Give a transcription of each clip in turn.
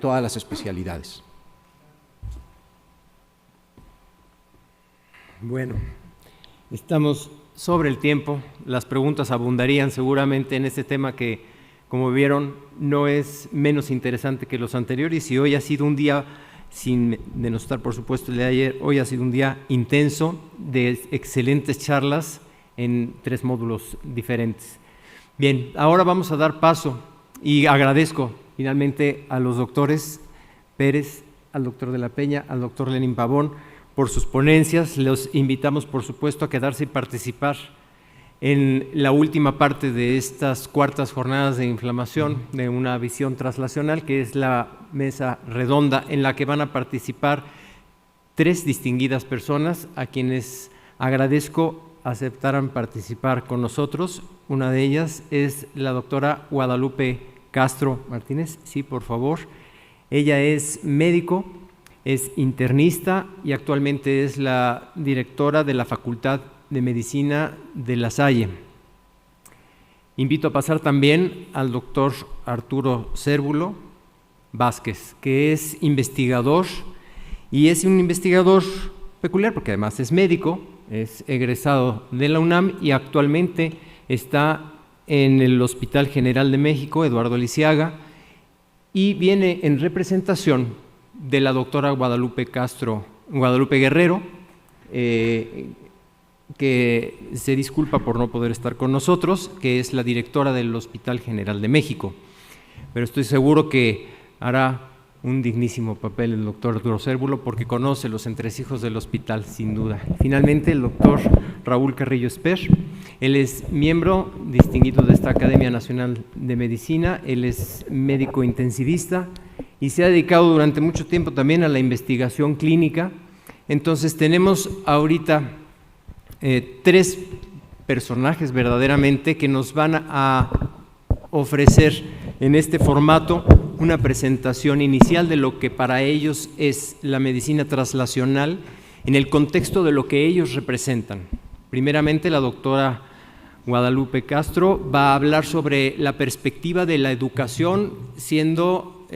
todas las especialidades. Bueno, estamos sobre el tiempo, las preguntas abundarían seguramente en este tema que, como vieron, no es menos interesante que los anteriores, y hoy ha sido un día, sin denostar por supuesto el de ayer, hoy ha sido un día intenso de excelentes charlas en 3 módulos diferentes. Bien, ahora vamos a dar paso y agradezco finalmente a los doctores Pérez, al doctor de la Peña, al doctor Lenin Pavón por sus ponencias. Los invitamos por supuesto a quedarse y participar en la última parte de estas cuartas jornadas de inflamación de una visión translacional, que es la mesa redonda en la que van a participar 3 distinguidas personas a quienes agradezco aceptaran participar con nosotros. Una de ellas es la doctora Guadalupe Castro Martínez. Sí, por favor. Ella es médico, es internista y actualmente es la directora de la Facultad de Medicina de La Salle. Invito a pasar también al doctor Arturo Cérvulo Vázquez, que es investigador, y es un investigador peculiar porque además es médico, es egresado de la UNAM y actualmente está en el Hospital General de México, Eduardo Lisiaga, y viene en representación de la doctora Guadalupe Guerrero, que se disculpa por no poder estar con nosotros, que es la directora del Hospital General de México. Pero estoy seguro que hará un dignísimo papel el doctor Arturo Cérvulo porque conoce los entresijos del hospital, sin duda. Finalmente, el doctor Raúl Carrillo Esper. Él es miembro distinguido de esta Academia Nacional de Medicina, él es médico intensivista y se ha dedicado durante mucho tiempo también a la investigación clínica. Entonces tenemos ahorita 3 personajes verdaderamente que nos van a ofrecer en este formato una presentación inicial de lo que para ellos es la medicina translacional en el contexto de lo que ellos representan. Primeramente, la doctora Guadalupe Castro va a hablar sobre la perspectiva de la educación, siendo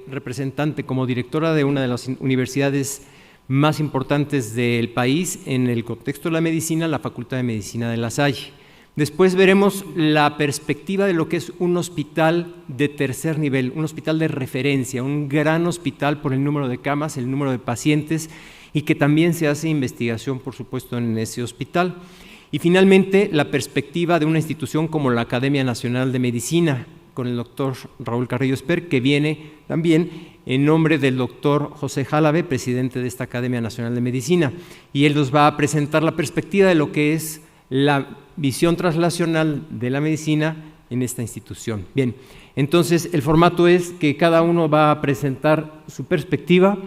representante como directora de una de las universidades más importantes del país en el contexto de la medicina, la Facultad de Medicina de La Salle. Después veremos la perspectiva de lo que es un hospital de tercer nivel, un hospital de referencia, un gran hospital por el número de camas, el número de pacientes, y que también se hace investigación, por supuesto, en ese hospital. Y finalmente, la perspectiva de una institución como la Academia Nacional de Medicina, con el doctor Raúl Carrillo Esper, que viene también en nombre del doctor José Jálave, presidente de esta Academia Nacional de Medicina, y él nos va a presentar la perspectiva de lo que es la visión translacional de la medicina en esta institución. Bien, entonces el formato es que cada uno va a presentar su perspectiva.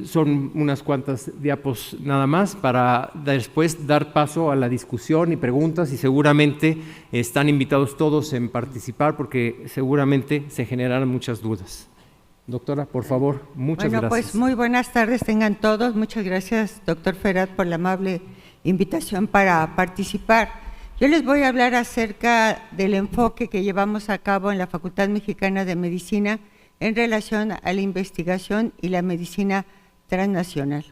Son unas cuantas diapos nada más para después dar paso a la discusión y preguntas, y seguramente están invitados todos en participar porque seguramente se generarán muchas dudas. Doctora, por favor, muchas gracias. Pues muy buenas tardes tengan todos. Muchas gracias, doctor Ferat, por la amable invitación para participar. Yo les voy a hablar acerca del enfoque que llevamos a cabo en la Facultad Mexicana de Medicina en relación a la investigación y la medicina transnacional.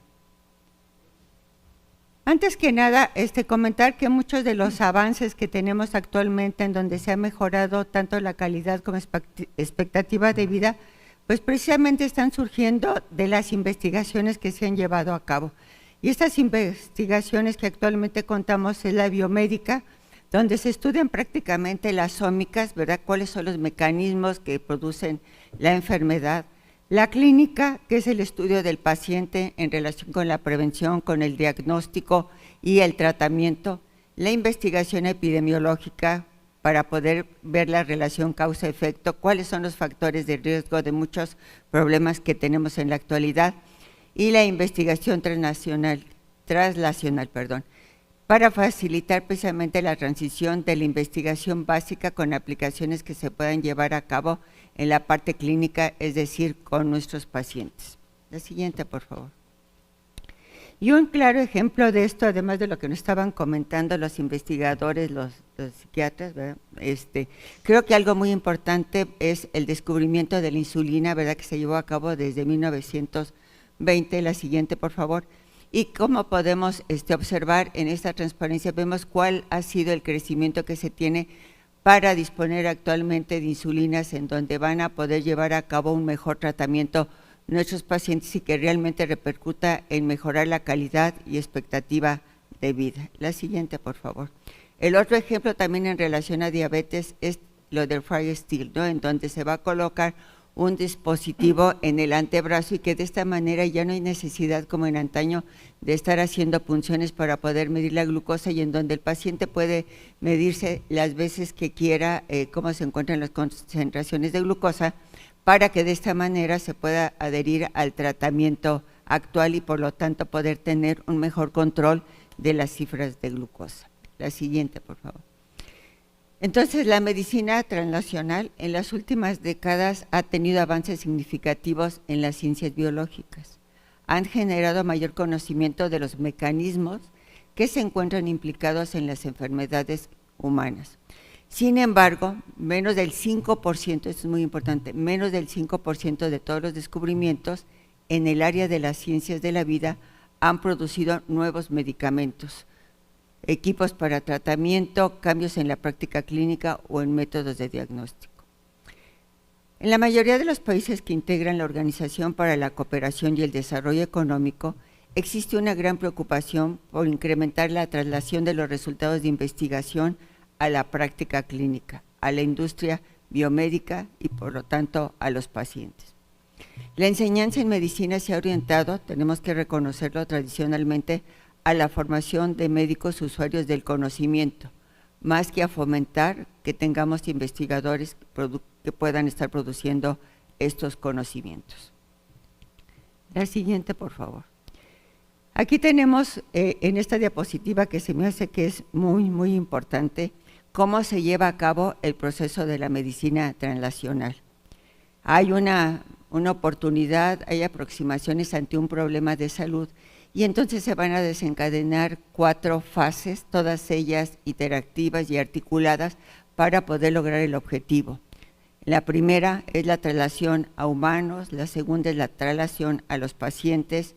Antes que nada, comentar que muchos de los avances que tenemos actualmente en donde se ha mejorado tanto la calidad como expectativa de vida, pues precisamente están surgiendo de las investigaciones que se han llevado a cabo. Y estas investigaciones que actualmente contamos es la biomédica, donde se estudian prácticamente las ómicas, ¿verdad? Cuáles son los mecanismos que producen la enfermedad. La clínica, que es el estudio del paciente en relación con la prevención, con el diagnóstico y el tratamiento. La investigación epidemiológica, para poder ver la relación causa-efecto, cuáles son los factores de riesgo de muchos problemas que tenemos en la actualidad. Y la investigación translacional, para facilitar precisamente la transición de la investigación básica con aplicaciones que se puedan llevar a cabo en la parte clínica, es decir, con nuestros pacientes. La siguiente, por favor. Y un claro ejemplo de esto, además de lo que nos estaban comentando los investigadores, los psiquiatras, ¿verdad? Creo que algo muy importante es el descubrimiento de la insulina, ¿verdad?, que se llevó a cabo desde 1920. La siguiente, por favor. Y cómo podemos observar en esta transparencia, vemos cuál ha sido el crecimiento que se tiene para disponer actualmente de insulinas en donde van a poder llevar a cabo un mejor tratamiento nuestros pacientes y que realmente repercuta en mejorar la calidad y expectativa de vida. La siguiente, por favor. El otro ejemplo también en relación a diabetes es lo del FreeStyle, ¿no?, en donde se va a colocar un dispositivo en el antebrazo y que de esta manera ya no hay necesidad como en antaño de estar haciendo punciones para poder medir la glucosa y en donde el paciente puede medirse las veces que quiera cómo se encuentran las concentraciones de glucosa para que de esta manera se pueda adherir al tratamiento actual y por lo tanto poder tener un mejor control de las cifras de glucosa. La siguiente, por favor. Entonces, la medicina translacional en las últimas décadas ha tenido avances significativos en las ciencias biológicas. Han generado mayor conocimiento de los mecanismos que se encuentran implicados en las enfermedades humanas. Sin embargo, menos del 5%, esto es muy importante, menos del 5% de todos los descubrimientos en el área de las ciencias de la vida han producido nuevos medicamentos, equipos para tratamiento, cambios en la práctica clínica o en métodos de diagnóstico. En la mayoría de los países que integran la Organización para la Cooperación y el Desarrollo Económico, existe una gran preocupación por incrementar la traslación de los resultados de investigación a la práctica clínica, a la industria biomédica y por lo tanto a los pacientes. La enseñanza en medicina se ha orientado, tenemos que reconocerlo tradicionalmente, a la formación de médicos usuarios del conocimiento, más que a fomentar que tengamos investigadores que puedan estar produciendo estos conocimientos. La siguiente, por favor. Aquí tenemos en esta diapositiva que se me hace que es muy, muy importante, cómo se lleva a cabo el proceso de la medicina translacional. Hay una oportunidad, hay aproximaciones ante un problema de salud y entonces se van a desencadenar 4 fases, todas ellas interactivas y articuladas para poder lograr el objetivo. La primera es la traslación a humanos, la segunda es la traslación a los pacientes,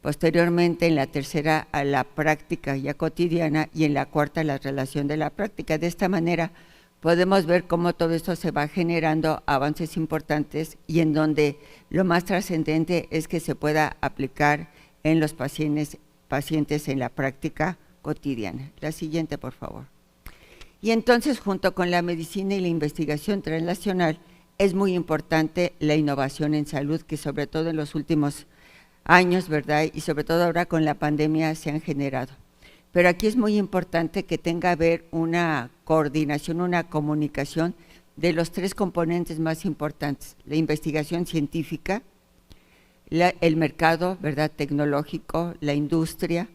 posteriormente en la tercera a la práctica ya cotidiana y en la cuarta la relación de la práctica. De esta manera podemos ver cómo todo esto se va generando avances importantes y en donde lo más trascendente es que se pueda aplicar en los pacientes en la práctica cotidiana. La siguiente, por favor. Y entonces, junto con la medicina y la investigación translacional, es muy importante la innovación en salud, que sobre todo en los últimos años, ¿verdad? Y sobre todo ahora con la pandemia se han generado. Pero aquí es muy importante que tenga que haber una coordinación, una comunicación de los 3 componentes más importantes: la investigación científica, el mercado, ¿verdad?, tecnológico, la industria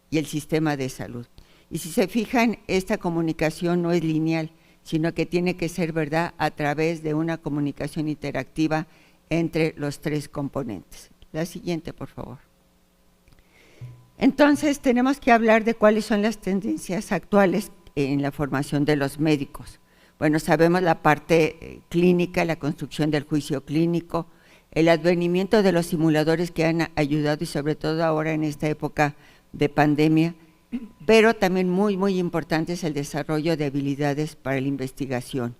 y el sistema de salud. Y si se fijan, esta comunicación no es lineal, sino que tiene que ser, ¿verdad?, a través de una comunicación interactiva entre los 3 componentes. La siguiente, por favor. Entonces, tenemos que hablar de cuáles son las tendencias actuales en la formación de los médicos. Bueno, sabemos la parte clínica, la construcción del juicio clínico, el advenimiento de los simuladores que han ayudado y sobre todo ahora en esta época de pandemia, pero también muy, muy importante es el desarrollo de habilidades para la investigación.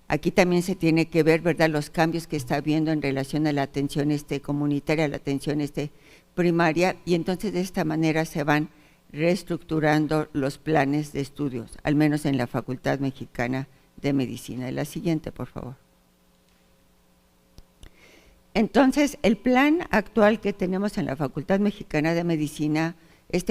Aquí también se tiene que ver, ¿verdad?, los cambios que está habiendo en relación a la atención comunitaria, la atención primaria, y entonces de esta manera se van reestructurando los planes de estudios, al menos en la Facultad Mexicana de Medicina. La siguiente, por favor. Entonces, el plan actual que tenemos en la Facultad Mexicana de Medicina,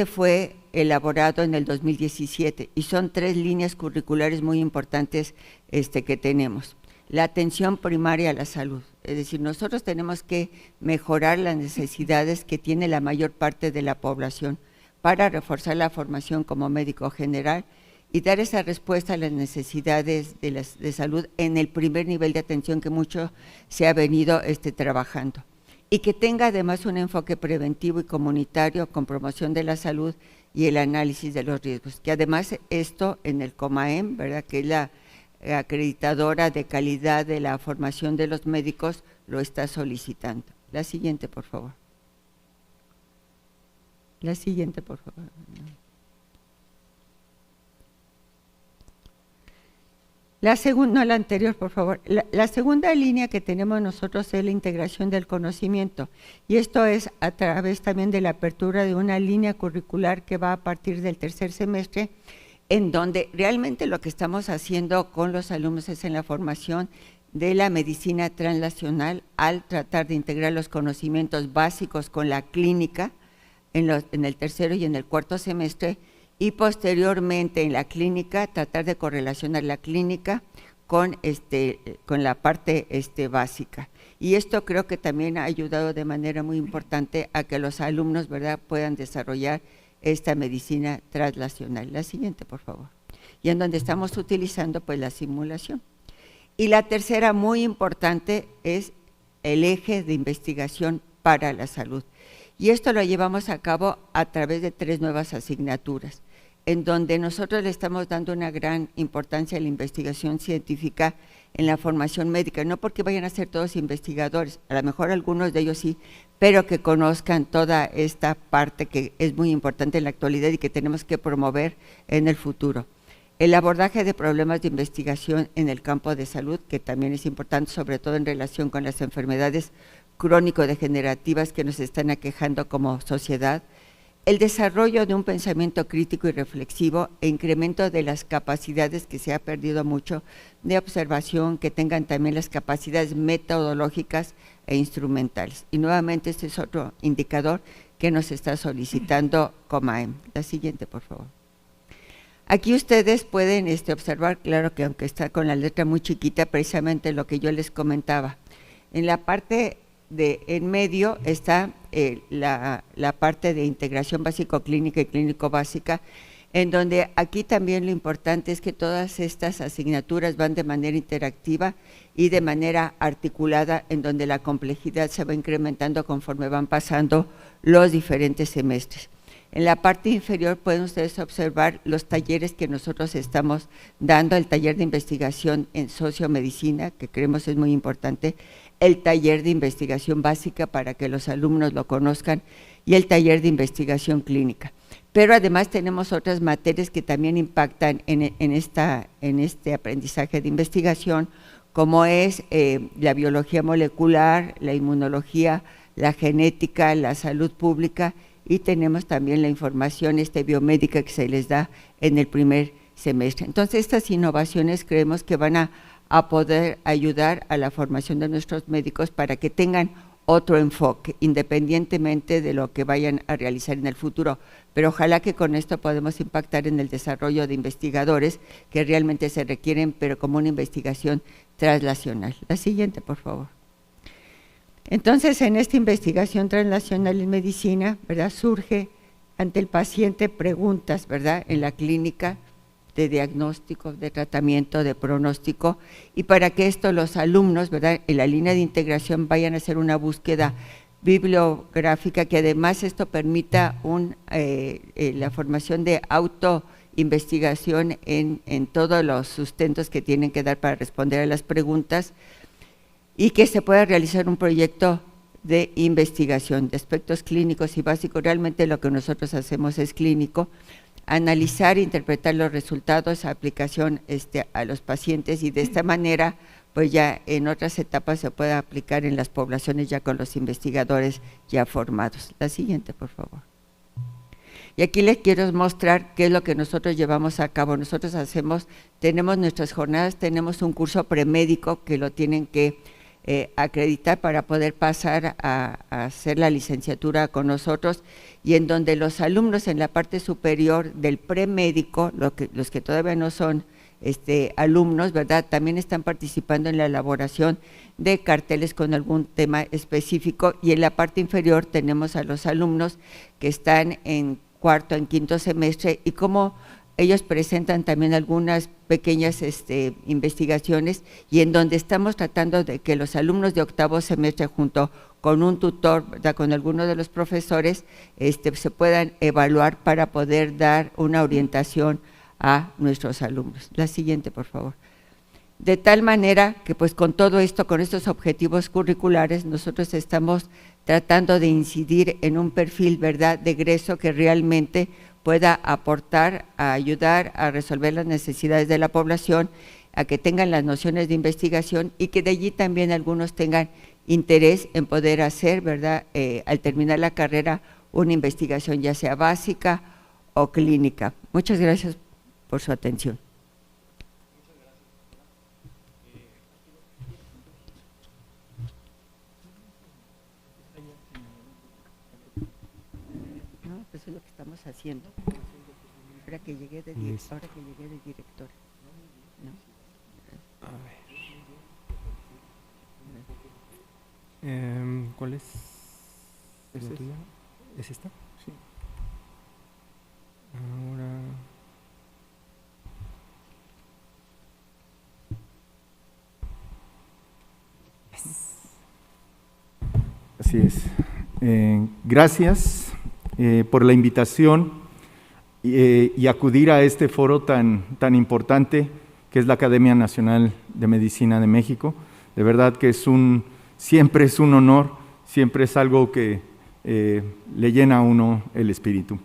fue elaborado en el 2017 y son 3 líneas curriculares muy importantes que tenemos. La atención primaria a la salud, es decir, nosotros tenemos que mejorar las necesidades que tiene la mayor parte de la población para reforzar la formación como médico general y dar esa respuesta a las necesidades de salud en el primer nivel de atención que mucho se ha venido trabajando. y que tenga además un enfoque preventivo y comunitario con promoción de la salud y el análisis de los riesgos, que además esto en el COMAEM, ¿verdad?, que es la acreditadora de calidad de la formación de los médicos, lo está solicitando. La siguiente, por favor. La siguiente, por favor. La segunda, no, la anterior, por favor. La segunda línea que tenemos nosotros es la integración del conocimiento, y esto es a través también de la apertura de una línea curricular que va a partir del tercer semestre, en donde realmente lo que estamos haciendo con los alumnos es en la formación de la medicina translacional, al tratar de integrar los conocimientos básicos con la clínica en el tercero y en el cuarto semestre, y posteriormente en la clínica tratar de correlacionar la clínica con la parte básica. Y esto creo que también ha ayudado de manera muy importante a que los alumnos, ¿verdad?, puedan desarrollar esta medicina translacional. La siguiente, por favor. Y en donde estamos utilizando pues la simulación. Y la tercera, muy importante, es el eje de investigación para la salud. Y esto lo llevamos a cabo a través de 3 nuevas asignaturas, en donde nosotros le estamos dando una gran importancia a la investigación científica en la formación médica, no porque vayan a ser todos investigadores, a lo mejor algunos de ellos sí, pero que conozcan toda esta parte que es muy importante en la actualidad y que tenemos que promover en el futuro. El abordaje de problemas de investigación en el campo de salud, que también es importante, sobre todo en relación con las enfermedades crónico-degenerativas que nos están aquejando como sociedad, el desarrollo de un pensamiento crítico y reflexivo e incremento de las capacidades que se ha perdido mucho de observación, que tengan también las capacidades metodológicas e instrumentales. Y nuevamente este es otro indicador que nos está solicitando COMAEM. La siguiente, por favor. Aquí ustedes pueden observar, claro que aunque está con la letra muy chiquita, precisamente lo que yo les comentaba. En la parte de en medio está la parte de integración básico-clínica y clínico-básica, en donde aquí también lo importante es que todas estas asignaturas van de manera interactiva y de manera articulada, en donde la complejidad se va incrementando conforme van pasando los diferentes semestres. En la parte inferior pueden ustedes observar los talleres que nosotros estamos dando, el taller de investigación en sociomedicina, que creemos es muy importante, el taller de investigación básica para que los alumnos lo conozcan, y el taller de investigación clínica. Pero además tenemos otras materias que también impactan en este aprendizaje de investigación, como es la biología molecular, la inmunología, la genética, la salud pública, y tenemos también la información biomédica que se les da en el primer semestre. Entonces, estas innovaciones creemos que van a poder ayudar a la formación de nuestros médicos para que tengan otro enfoque, independientemente de lo que vayan a realizar en el futuro. Pero ojalá que con esto podamos impactar en el desarrollo de investigadores que realmente se requieren, pero como una investigación translacional. La siguiente, por favor. Entonces, en esta investigación translacional en medicina, ¿verdad?, surge ante el paciente preguntas, ¿verdad?, en la clínica de diagnóstico, de tratamiento, de pronóstico, y para que esto los alumnos, ¿verdad?, en la línea de integración vayan a hacer una búsqueda bibliográfica, que además esto permita la formación de autoinvestigación en todos los sustentos que tienen que dar para responder a las preguntas, y que se pueda realizar un proyecto de investigación de aspectos clínicos y básicos. Realmente lo que nosotros hacemos es clínico, analizar e interpretar los resultados, aplicación a los pacientes, y de esta manera pues ya en otras etapas se puede aplicar en las poblaciones ya con los investigadores ya formados. La siguiente, por favor. Y aquí les quiero mostrar qué es lo que nosotros llevamos a cabo. Nosotros tenemos nuestras jornadas, tenemos un curso premédico que lo tienen que acreditar para poder pasar a hacer la licenciatura con nosotros, y en donde los alumnos en la parte superior del premédico, los que todavía no son alumnos, ¿verdad?, también están participando en la elaboración de carteles con algún tema específico, y en la parte inferior tenemos a los alumnos que están en cuarto, en quinto semestre, y cómo ellos presentan también algunas pequeñas investigaciones y en donde estamos tratando de que los alumnos de octavo semestre junto con un tutor, ¿verdad?, con alguno de los profesores, se puedan evaluar para poder dar una orientación a nuestros alumnos. La siguiente, por favor. De tal manera que pues con todo esto, con estos objetivos curriculares, nosotros estamos tratando de incidir en un perfil, ¿verdad?, de egreso que realmente pueda aportar, a ayudar a resolver las necesidades de la población, a que tengan las nociones de investigación y que de allí también algunos tengan interés en poder hacer, ¿verdad?, al terminar la carrera, una investigación ya sea básica o clínica. Muchas gracias por su atención. Eso es lo que estamos haciendo. Ahora que llegué de director. ¿No? A ver. ¿Cuál es? ¿Es la tuya? ¿Es esta? Sí. Ahora. Así es. Gracias por la invitación y acudir a este foro tan importante que es la Academia Nacional de Medicina de México. De verdad que siempre es un honor, siempre es algo que le llena a uno el espíritu.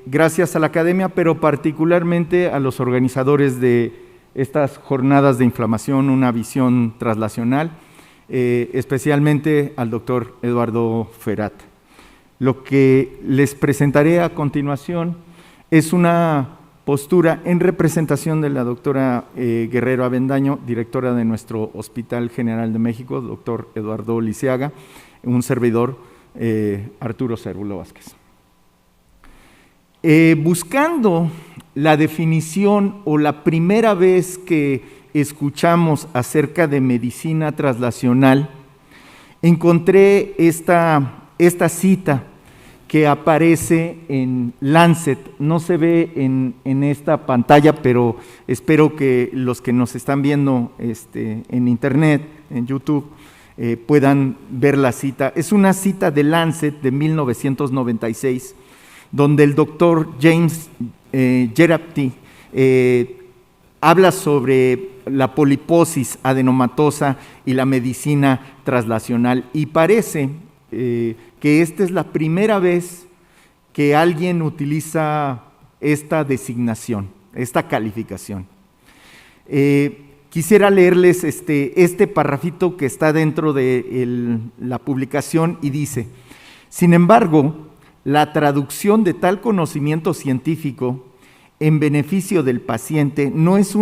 Gracias a la Academia, pero particularmente a los organizadores de estas jornadas de inflamación, una visión traslacional, especialmente al doctor Eduardo Ferat. Lo que les presentaré a continuación es una postura en representación de la doctora Guerrero Avendaño, directora de nuestro Hospital General de México, doctor Eduardo Lisiaga, un servidor, Arturo Cérvulo Vázquez. Buscando la definición o la primera vez que escuchamos acerca de medicina traslacional, encontré esta cita que aparece en Lancet. No se ve en esta pantalla, pero espero que los que nos están viendo en internet, en YouTube, puedan ver la cita. Es una cita de Lancet de 1996, donde el doctor James Geraghty habla sobre la poliposis adenomatosa y la medicina traslacional, y parece que esta es la primera vez que alguien utiliza esta designación, esta calificación. Quisiera leerles este parrafito que está dentro de la publicación y dice: sin embargo, la traducción de tal conocimiento científico en beneficio del paciente no es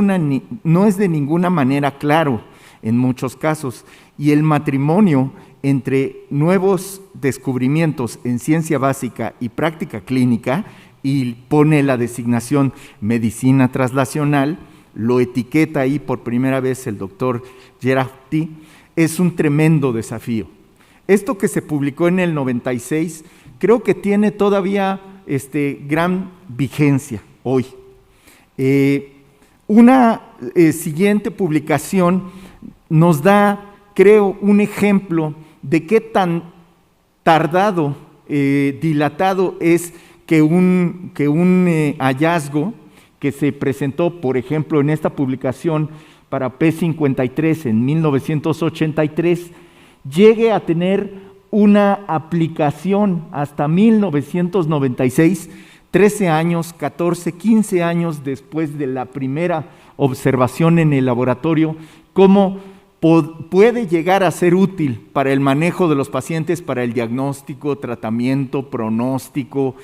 de ninguna manera claro en muchos casos, y el matrimonio entre nuevos descubrimientos en ciencia básica y práctica clínica, y pone la designación medicina traslacional, lo etiqueta ahí por primera vez el doctor Geraghty, es un tremendo desafío. Esto que se publicó en el 96 creo que tiene todavía gran vigencia hoy. Una siguiente publicación nos da, creo, un ejemplo de qué tan tardado, dilatado es que un hallazgo que se presentó, por ejemplo, en esta publicación para P53 en 1983, llegue a tener una aplicación hasta 1996, 13 años, 14, 15 años después de la primera observación en el laboratorio, cómo puede llegar a ser útil para el manejo de los pacientes, para el diagnóstico, tratamiento, pronóstico,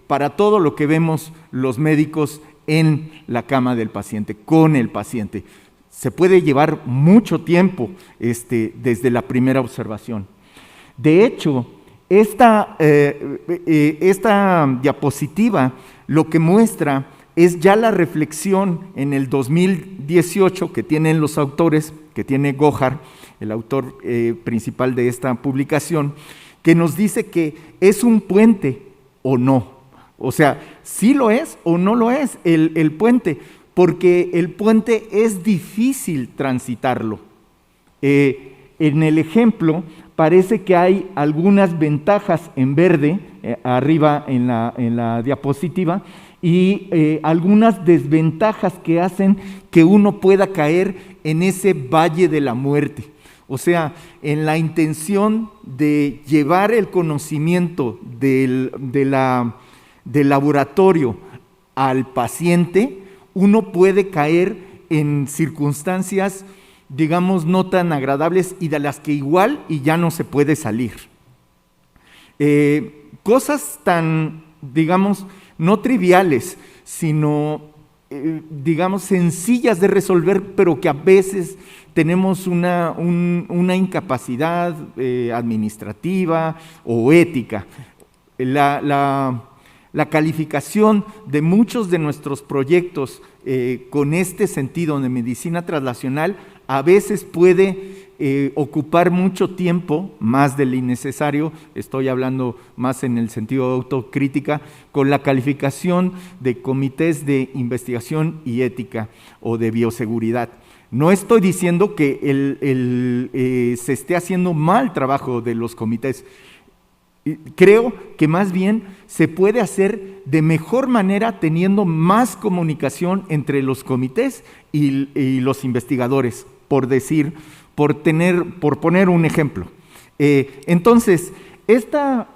para todo lo que vemos los médicos en la cama del paciente, con el paciente. Se puede llevar mucho tiempo desde la primera observación. De hecho, esta diapositiva lo que muestra es ya la reflexión en el 2018 que tienen los autores, que tiene Gohar, el autor principal de esta publicación, que nos dice que es un puente o no, O sea, ¿sí lo es o no lo es el puente? Porque el puente es difícil transitarlo. En el ejemplo parece que hay algunas ventajas en verde, arriba en la diapositiva, y algunas desventajas que hacen que uno pueda caer en ese valle de la muerte. O sea, en la intención de llevar el conocimiento del laboratorio al paciente, uno puede caer en circunstancias, digamos, no tan agradables y de las que igual y ya no se puede salir. Cosas tan, digamos, no triviales, sino, digamos, sencillas de resolver, pero que a veces tenemos una incapacidad administrativa o ética. La calificación de muchos de nuestros proyectos con este sentido de medicina translacional a veces puede ocupar mucho tiempo, más del innecesario, estoy hablando más en el sentido de autocrítica, con la calificación de comités de investigación y ética o de bioseguridad. No estoy diciendo que se esté haciendo mal trabajo de los comités. Creo que más bien se puede hacer de mejor manera teniendo más comunicación entre los comités y los investigadores, por poner un ejemplo. Entonces, esta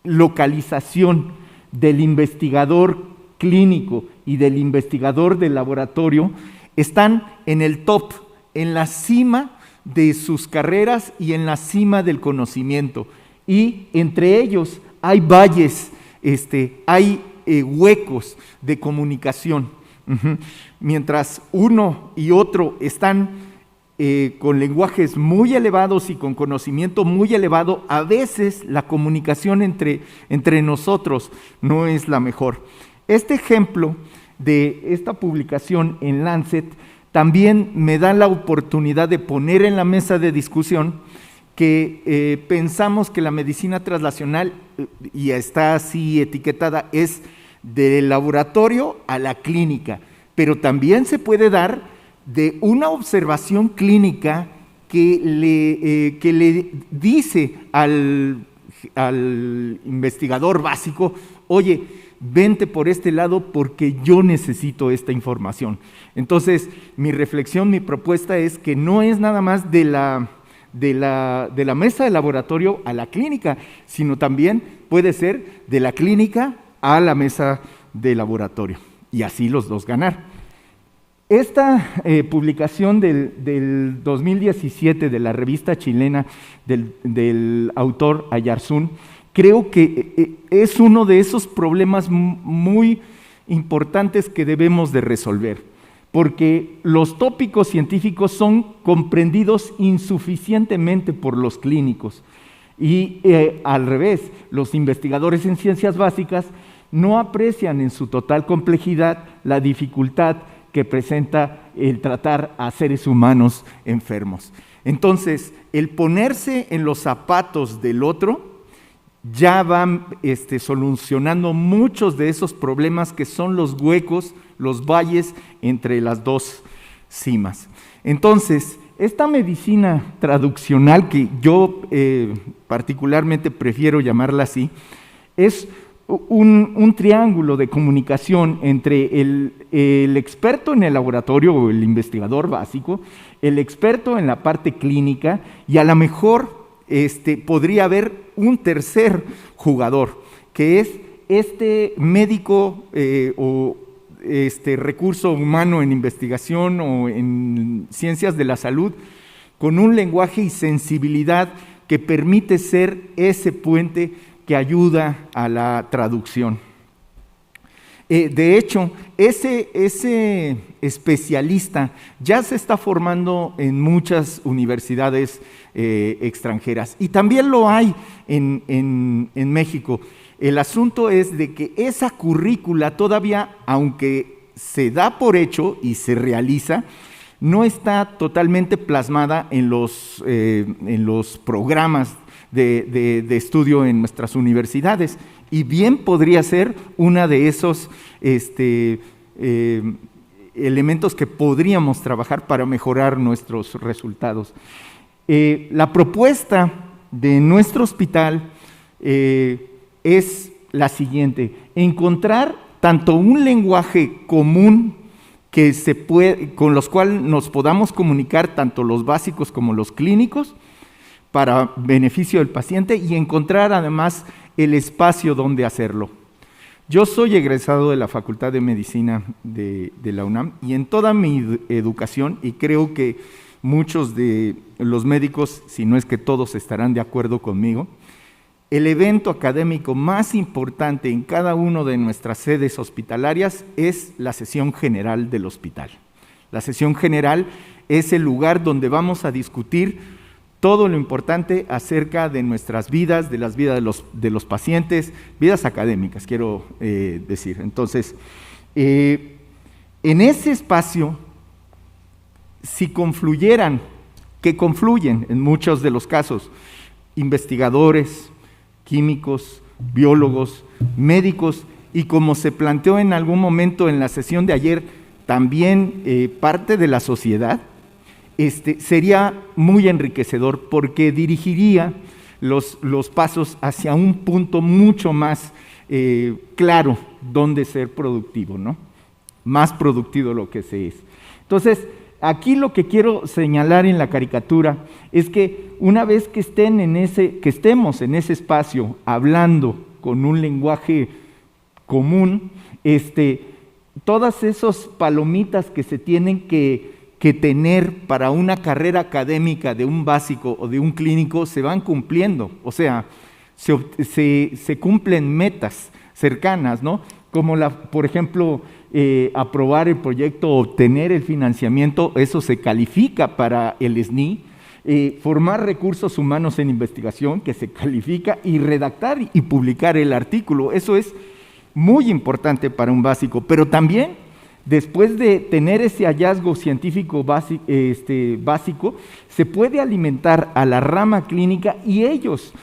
localización del investigador clínico y del investigador del laboratorio están en el top, en la cima de sus carreras y en la cima del conocimiento. Y entre ellos hay valles, hay huecos de comunicación. Mientras uno y otro están con lenguajes muy elevados y con conocimiento muy elevado, a veces la comunicación entre nosotros no es la mejor. Este ejemplo de esta publicación en Lancet también me da la oportunidad de poner en la mesa de discusión que pensamos que la medicina translacional, y está así etiquetada, es del laboratorio a la clínica, pero también se puede dar de una observación clínica que le dice al investigador básico, oye, vente por este lado porque yo necesito esta información. Entonces, mi reflexión, mi propuesta es que no es nada más de la mesa de laboratorio a la clínica, sino también puede ser de la clínica a la mesa de laboratorio, y así los dos ganar. Esta publicación del 2017 de la revista chilena del autor Ayarzún, creo que es uno de esos problemas muy importantes que debemos de resolver, porque los tópicos científicos son comprendidos insuficientemente por los clínicos y al revés, los investigadores en ciencias básicas no aprecian en su total complejidad la dificultad que presenta el tratar a seres humanos enfermos. Entonces, el ponerse en los zapatos del otro ya va solucionando muchos de esos problemas que son los huecos, los valles entre las dos cimas. Entonces, esta medicina traduccional, que yo particularmente prefiero llamarla así, es un triángulo de comunicación entre el experto en el laboratorio o el investigador básico, el experto en la parte clínica y a lo mejor podría haber un tercer jugador, que es este médico o recurso humano en investigación o en ciencias de la salud, con un lenguaje y sensibilidad que permite ser ese puente que ayuda a la traducción. De hecho, ese especialista ya se está formando en muchas universidades extranjeras y también lo hay en México. El asunto es de que esa currícula todavía, aunque se da por hecho y se realiza, no está totalmente plasmada en los programas de estudio en nuestras universidades, y bien podría ser una de esos elementos que podríamos trabajar para mejorar nuestros resultados. La propuesta de nuestro hospital es la siguiente: encontrar tanto un lenguaje común con los cuales nos podamos comunicar, tanto los básicos como los clínicos, para beneficio del paciente, y encontrar además el espacio donde hacerlo. Yo soy egresado de la Facultad de Medicina de la UNAM, y en toda mi educación, y creo que muchos de los médicos, si no es que todos, estarán de acuerdo conmigo, el evento académico más importante en cada una de nuestras sedes hospitalarias es la sesión general del hospital. La sesión general es el lugar donde vamos a discutir todo lo importante acerca de nuestras vidas, de las vidas de los pacientes, vidas académicas, quiero decir. Entonces, en ese espacio, si confluyeran, que confluyen en muchos de los casos, investigadores, químicos, biólogos, médicos, y como se planteó en algún momento en la sesión de ayer, también parte de la sociedad, sería muy enriquecedor, porque dirigiría los pasos hacia un punto mucho más claro donde ser productivo, ¿no? Más productivo de lo que se es. Entonces, aquí lo que quiero señalar en la caricatura es que una vez que estemos en ese espacio hablando con un lenguaje común, todas esas palomitas que se tienen que tener para una carrera académica de un básico o de un clínico se van cumpliendo. O sea, se cumplen metas cercanas, ¿no? Como por ejemplo, aprobar el proyecto, obtener el financiamiento, eso se califica para el SNI, formar recursos humanos en investigación, que se califica, y redactar y publicar el artículo. Eso es muy importante para un básico, pero también después de tener ese hallazgo científico básico, se puede alimentar a la rama clínica, y ellos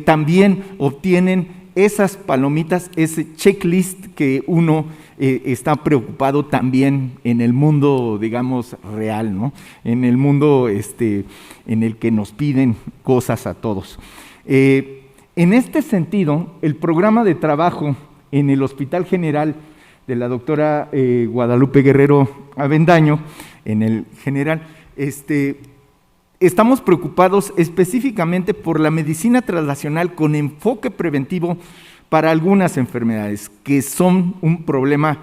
también obtienen esas palomitas, ese checklist que uno está preocupado también en el mundo, digamos, real, ¿no? En el mundo en el que nos piden cosas a todos. En este sentido, el programa de trabajo en el Hospital General de la doctora Guadalupe Guerrero Avendaño, en el general, estamos preocupados específicamente por la medicina translacional con enfoque preventivo para algunas enfermedades que son un problema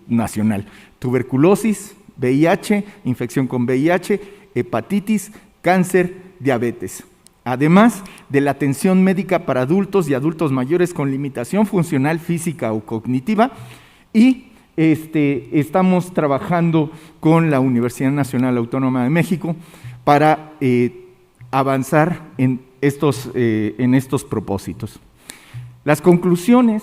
nacional: tuberculosis, VIH, infección con VIH, hepatitis, cáncer, diabetes. Además de la atención médica para adultos y adultos mayores con limitación funcional física o cognitiva, y estamos trabajando con la Universidad Nacional Autónoma de México para avanzar en estos propósitos. Las conclusiones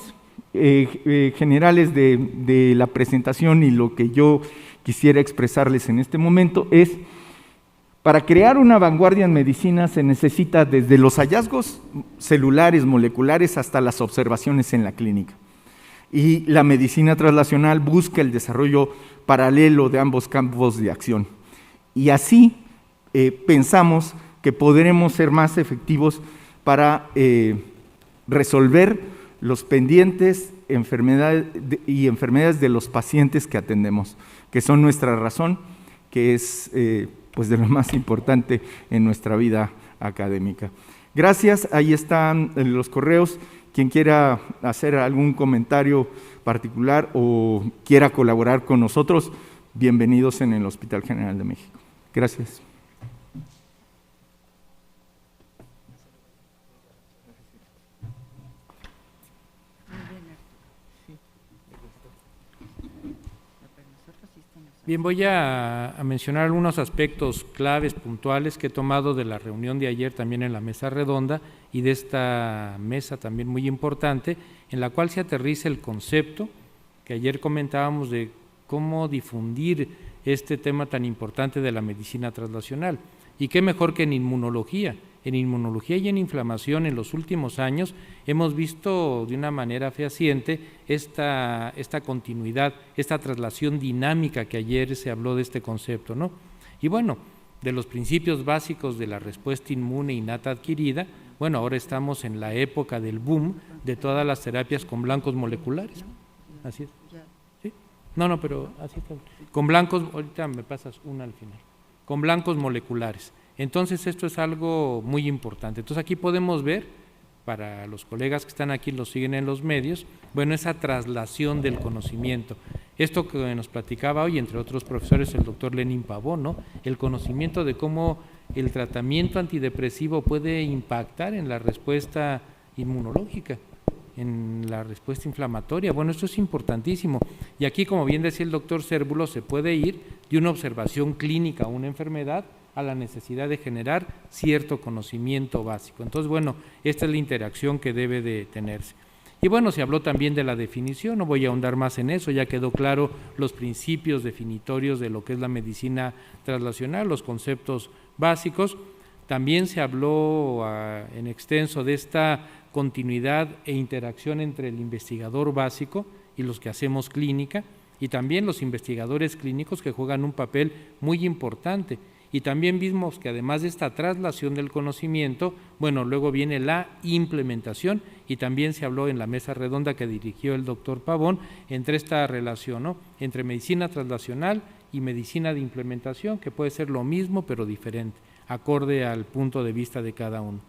generales de la presentación, y lo que yo quisiera expresarles en este momento, es: para crear una vanguardia en medicina se necesita desde los hallazgos celulares, moleculares, hasta las observaciones en la clínica. Y la medicina translacional busca el desarrollo paralelo de ambos campos de acción. Y así pensamos que podremos ser más efectivos para resolver los pendientes enfermedades de los pacientes que atendemos, que son nuestra razón, que es pues de lo más importante en nuestra vida académica. Gracias, ahí están los correos. Quien quiera hacer algún comentario particular o quiera colaborar con nosotros, bienvenidos en el Hospital General de México. Gracias. Bien, voy a mencionar algunos aspectos claves, puntuales, que he tomado de la reunión de ayer también en la mesa redonda, y de esta mesa también muy importante, en la cual se aterriza el concepto que ayer comentábamos de cómo difundir este tema tan importante de la medicina translacional. Y qué mejor que en inmunología. En inmunología y en inflamación en los últimos años hemos visto de una manera fehaciente esta continuidad, esta traslación dinámica que ayer se habló de este concepto, ¿no? Y bueno, de los principios básicos de la respuesta inmune innata adquirida, bueno, ahora estamos en la época del boom de todas las terapias con blancos moleculares. Así es. ¿Sí? No, pero así está. Con blancos, ahorita me pasas una al final. Con blancos moleculares. Entonces esto es algo muy importante. Entonces aquí podemos ver, para los colegas que están aquí, los siguen en los medios, bueno, esa traslación del conocimiento. Esto que nos platicaba hoy, entre otros profesores, el doctor Lenin Pavón, ¿no? El conocimiento de cómo el tratamiento antidepresivo puede impactar en la respuesta inmunológica, en la respuesta inflamatoria. Bueno, esto es importantísimo. Y aquí, como bien decía el doctor Cérvulo, se puede ir de una observación clínica a una enfermedad a la necesidad de generar cierto conocimiento básico. Entonces, bueno, esta es la interacción que debe de tenerse. Y bueno, se habló también de la definición, no voy a ahondar más en eso, ya quedó claro los principios definitorios de lo que es la medicina translacional, los conceptos básicos. También se habló en extenso de esta continuidad e interacción entre el investigador básico y los que hacemos clínica, y también los investigadores clínicos que juegan un papel muy importante. Y también vimos que además de esta traslación del conocimiento, bueno, luego viene la implementación, y también se habló en la mesa redonda que dirigió el doctor Pavón entre esta relación, ¿no?, entre medicina translacional y medicina de implementación, que puede ser lo mismo pero diferente, acorde al punto de vista de cada uno.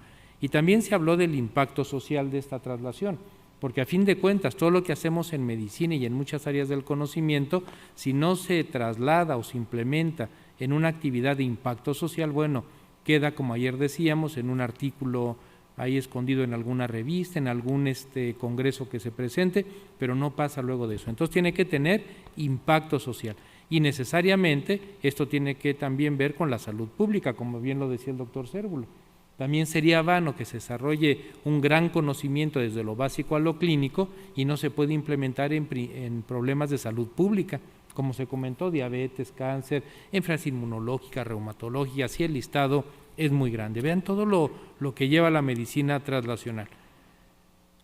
Y también se habló del impacto social de esta traslación, porque a fin de cuentas todo lo que hacemos en medicina y en muchas áreas del conocimiento, si no se traslada o se implementa en una actividad de impacto social, bueno, queda, como ayer decíamos, en un artículo ahí escondido en alguna revista, en algún congreso que se presente, pero no pasa luego de eso. Entonces tiene que tener impacto social, y necesariamente esto tiene que también ver con la salud pública, como bien lo decía el doctor Cérvulo. También sería vano que se desarrolle un gran conocimiento desde lo básico a lo clínico y no se puede implementar en problemas de salud pública, como se comentó, diabetes, cáncer, enfermedades inmunológicas, reumatológicas, así el listado es muy grande. Vean todo lo que lleva la medicina translacional.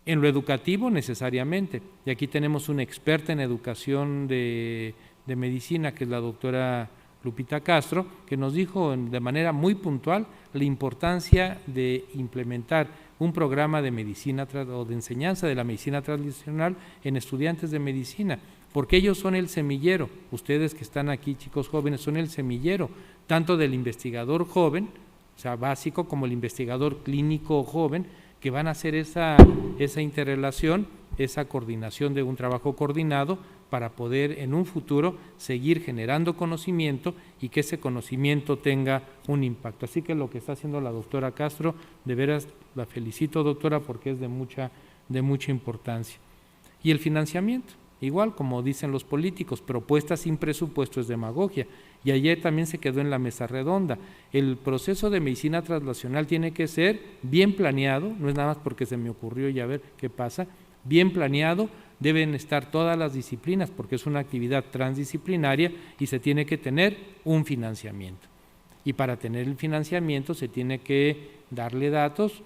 En lo educativo necesariamente, y aquí tenemos una experta en educación de medicina, que es la doctora Lupita Castro, que nos dijo de manera muy puntual la importancia de implementar un programa de medicina o de enseñanza de la medicina translacional en estudiantes de medicina, porque ellos son el semillero. Ustedes que están aquí, chicos jóvenes, son el semillero, tanto del investigador joven, o sea, básico, como el investigador clínico joven, que van a hacer esa interrelación, esa coordinación de un trabajo coordinado para poder en un futuro seguir generando conocimiento y que ese conocimiento tenga un impacto. Así que lo que está haciendo la doctora Castro, de veras la felicito, doctora, porque es de mucha importancia. Y el financiamiento, igual como dicen los políticos, propuesta sin presupuesto es demagogia, y ayer también se quedó en la mesa redonda. El proceso de medicina translacional tiene que ser bien planeado, no es nada más porque se me ocurrió y a ver qué pasa, bien planeado. Deben estar todas las disciplinas porque es una actividad transdisciplinaria y se tiene que tener un financiamiento. Y para tener el financiamiento se tiene que darle datos,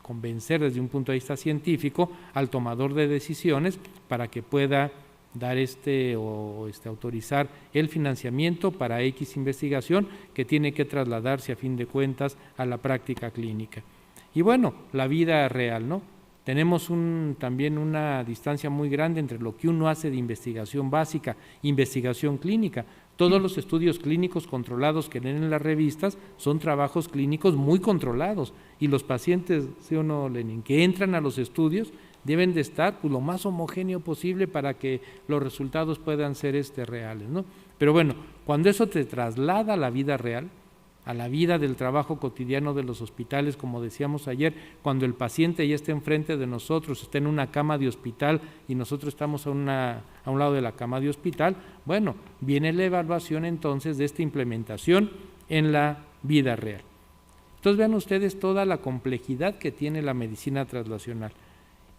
convencer desde un punto de vista científico al tomador de decisiones para que pueda dar autorizar el financiamiento para X investigación que tiene que trasladarse a fin de cuentas a la práctica clínica. Y bueno, la vida real, ¿no? Tenemos también una distancia muy grande entre lo que uno hace de investigación básica, investigación clínica. Todos los estudios clínicos controlados que leen en las revistas son trabajos clínicos muy controlados, y los pacientes, ¿sí o no, Lenin?, que entran a los estudios deben de estar pues, lo más homogéneo posible para que los resultados puedan ser reales, ¿no? Pero bueno, cuando eso te traslada a la vida real, a la vida del trabajo cotidiano de los hospitales, como decíamos ayer, cuando el paciente ya está enfrente de nosotros, está en una cama de hospital y nosotros estamos a un lado de la cama de hospital, bueno, viene la evaluación entonces de esta implementación en la vida real. Entonces vean ustedes toda la complejidad que tiene la medicina translacional.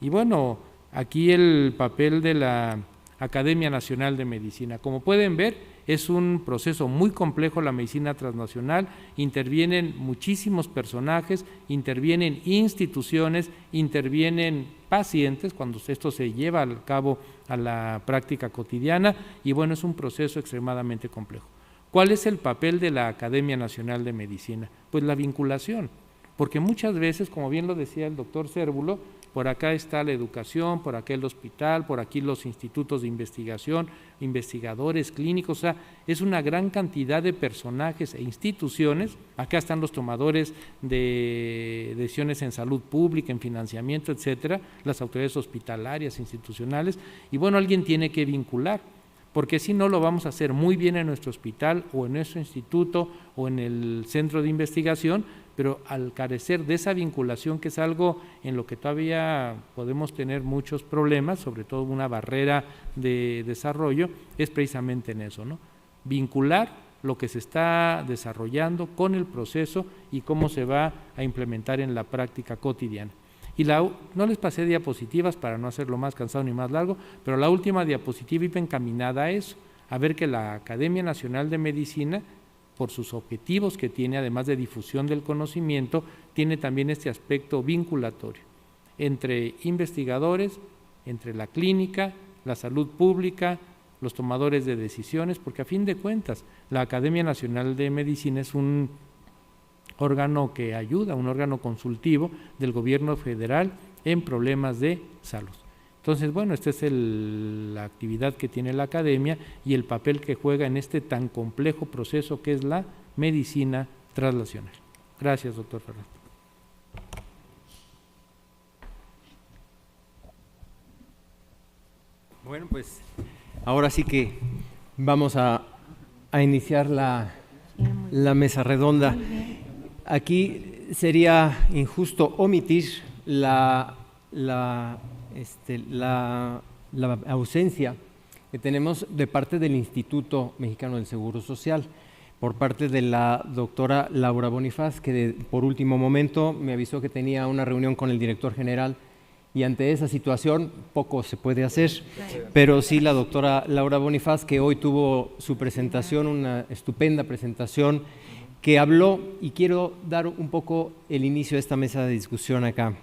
Y bueno, aquí el papel de la Academia Nacional de Medicina. Como pueden ver, es un proceso muy complejo la medicina transnacional, intervienen muchísimos personajes, intervienen instituciones, intervienen pacientes cuando esto se lleva a cabo a la práctica cotidiana y bueno, es un proceso extremadamente complejo. ¿Cuál es el papel de la Academia Nacional de Medicina? Pues la vinculación, porque muchas veces, como bien lo decía el doctor Cérvulo, por acá está la educación, por acá el hospital, por aquí los institutos de investigación, investigadores clínicos, o sea, es una gran cantidad de personajes e instituciones. Acá están los tomadores de decisiones en salud pública, en financiamiento, etcétera, las autoridades hospitalarias, institucionales, y bueno, alguien tiene que vincular, porque si no lo vamos a hacer muy bien en nuestro hospital o en nuestro instituto o en el centro de investigación, pero al carecer de esa vinculación, que es algo en lo que todavía podemos tener muchos problemas, sobre todo una barrera de desarrollo, es precisamente en eso, ¿no? Vincular lo que se está desarrollando con el proceso y cómo se va a implementar en la práctica cotidiana. Y no les pasé diapositivas para no hacerlo más cansado ni más largo, pero la última diapositiva iba encaminada a eso, a ver que la Academia Nacional de Medicina, por sus objetivos que tiene, además de difusión del conocimiento, tiene también este aspecto vinculatorio entre investigadores, entre la clínica, la salud pública, los tomadores de decisiones, porque a fin de cuentas la Academia Nacional de Medicina es un órgano que ayuda, un órgano consultivo del gobierno federal en problemas de salud. Entonces, bueno, esta es la actividad que tiene la academia y el papel que juega en este tan complejo proceso que es la medicina translacional. Gracias, doctor Fernández. Bueno, pues ahora sí que vamos a iniciar la mesa redonda. Aquí sería injusto omitir la ausencia que tenemos de parte del Instituto Mexicano del Seguro Social, por parte de la doctora Laura Bonifaz, que por último momento me avisó que tenía una reunión con el director general y ante esa situación poco se puede hacer, pero sí la doctora Laura Bonifaz, que hoy tuvo su presentación, una estupenda presentación, que habló, y quiero dar un poco el inicio de esta mesa de discusión acá.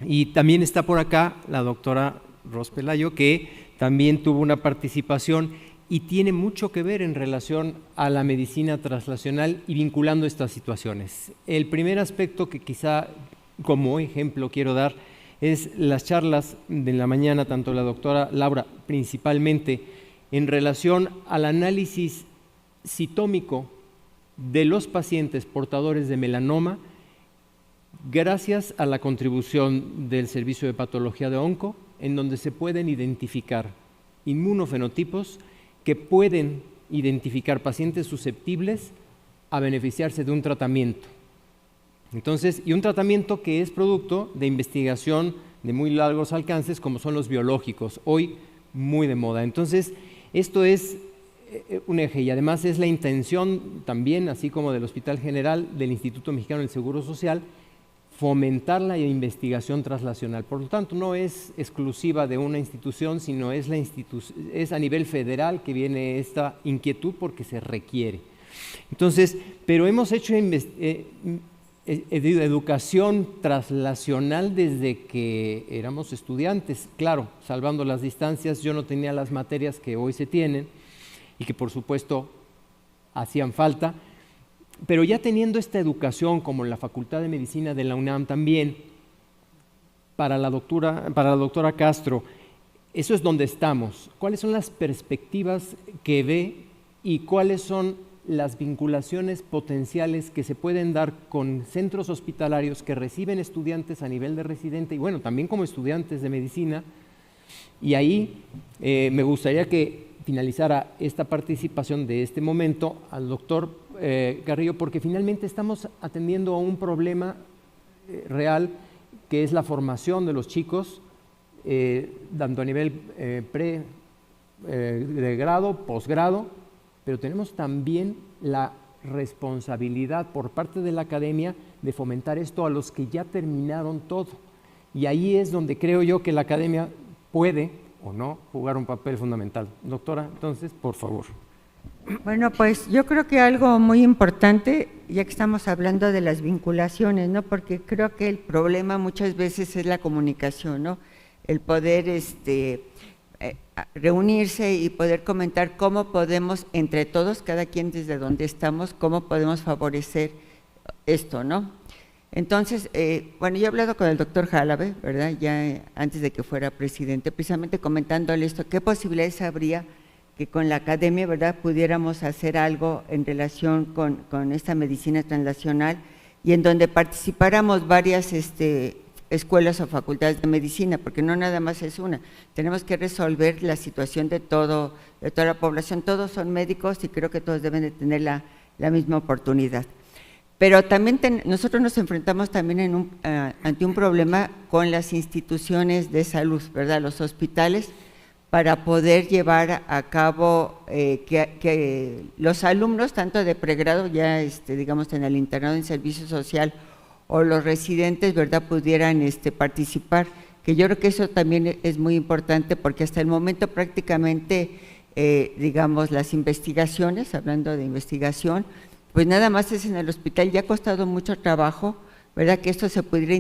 Y también está por acá la doctora Ros Pelayo, que también tuvo una participación y tiene mucho que ver en relación a la medicina translacional y vinculando estas situaciones. El primer aspecto que quizá como ejemplo quiero dar es las charlas de la mañana, tanto la doctora Laura principalmente, en relación al análisis citómico de los pacientes portadores de melanoma, gracias a la contribución del Servicio de Patología de Onco, en donde se pueden identificar inmunofenotipos que pueden identificar pacientes susceptibles a beneficiarse de un tratamiento. Entonces, y un tratamiento que es producto de investigación de muy largos alcances, como son los biológicos, hoy muy de moda. Entonces, esto es un eje, y además es la intención también, así como del Hospital General, del Instituto Mexicano del Seguro Social, fomentar la investigación translacional. Por lo tanto, no es exclusiva de una institución, sino es a nivel federal que viene esta inquietud porque se requiere. Entonces, pero hemos hecho educación translacional desde que éramos estudiantes. Claro, salvando las distancias, yo no tenía las materias que hoy se tienen y que por supuesto hacían falta, pero ya teniendo esta educación, como en la Facultad de Medicina de la UNAM también, para la doctora Castro, eso es donde estamos. ¿Cuáles son las perspectivas que ve y cuáles son las vinculaciones potenciales que se pueden dar con centros hospitalarios que reciben estudiantes a nivel de residente y bueno, también como estudiantes de medicina? Y ahí me gustaría que finalizara esta participación de este momento al doctor Carrillo, porque finalmente estamos atendiendo a un problema real, que es la formación de los chicos, tanto a nivel de grado, posgrado, pero tenemos también la responsabilidad por parte de la academia de fomentar esto a los que ya terminaron todo. Y ahí es donde creo yo que la academia puede o no jugar un papel fundamental. Doctora, entonces, por favor. Bueno, pues yo creo que algo muy importante, ya que estamos hablando de las vinculaciones, ¿no? Porque creo que el problema muchas veces es la comunicación, ¿no? El poder reunirse y poder comentar cómo podemos, entre todos, cada quien desde donde estamos, cómo podemos favorecer esto, ¿no? Entonces, bueno, yo he hablado con el doctor Jálave, ¿verdad? Ya antes de que fuera presidente, precisamente comentándole esto, qué posibilidades habría que con la academia, ¿verdad?, pudiéramos hacer algo en relación con esta medicina translacional y en donde participáramos varias escuelas o facultades de medicina, porque no nada más es una, tenemos que resolver la situación de toda la población, todos son médicos y creo que todos deben de tener la misma oportunidad. Pero también nosotros nos enfrentamos también ante un problema con las instituciones de salud, ¿verdad?, los hospitales, para poder llevar a cabo que los alumnos, tanto de pregrado, ya digamos en el internado en servicio social, o los residentes, ¿verdad?, pudieran participar, que yo creo que eso también es muy importante, porque hasta el momento prácticamente, digamos, las investigaciones, hablando de investigación, pues nada más es en el hospital, ya ha costado mucho trabajo, ¿verdad?, que esto se pudiera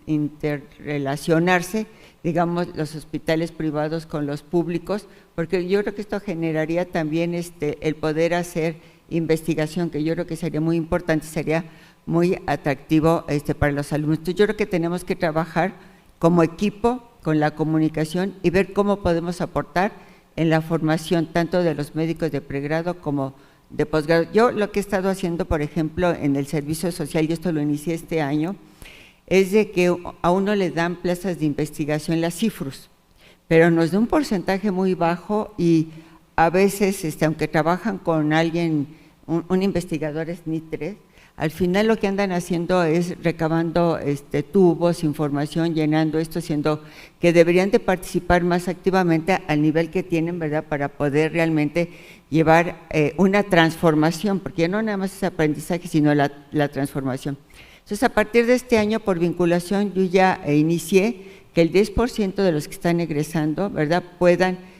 interrelacionarse, digamos, los hospitales privados con los públicos, porque yo creo que esto generaría también el poder hacer investigación, que yo creo que sería muy importante, sería muy atractivo para los alumnos. Entonces, yo creo que tenemos que trabajar como equipo con la comunicación y ver cómo podemos aportar en la formación tanto de los médicos de pregrado como de posgrado. Yo lo que he estado haciendo, por ejemplo, en el servicio social, y esto lo inicié este año, es de que a uno le dan plazas de investigación, las CIFRUS, pero nos da un porcentaje muy bajo y a veces, aunque trabajan con alguien, un investigador SNI3, al final lo que andan haciendo es recabando tubos, información, llenando esto, siendo que deberían de participar más activamente al nivel que tienen, ¿verdad?, para poder realmente llevar una transformación, porque ya no nada más es aprendizaje, sino la transformación. Entonces, a partir de este año, por vinculación, yo ya inicié que el 10% de los que están egresando, ¿verdad?, puedan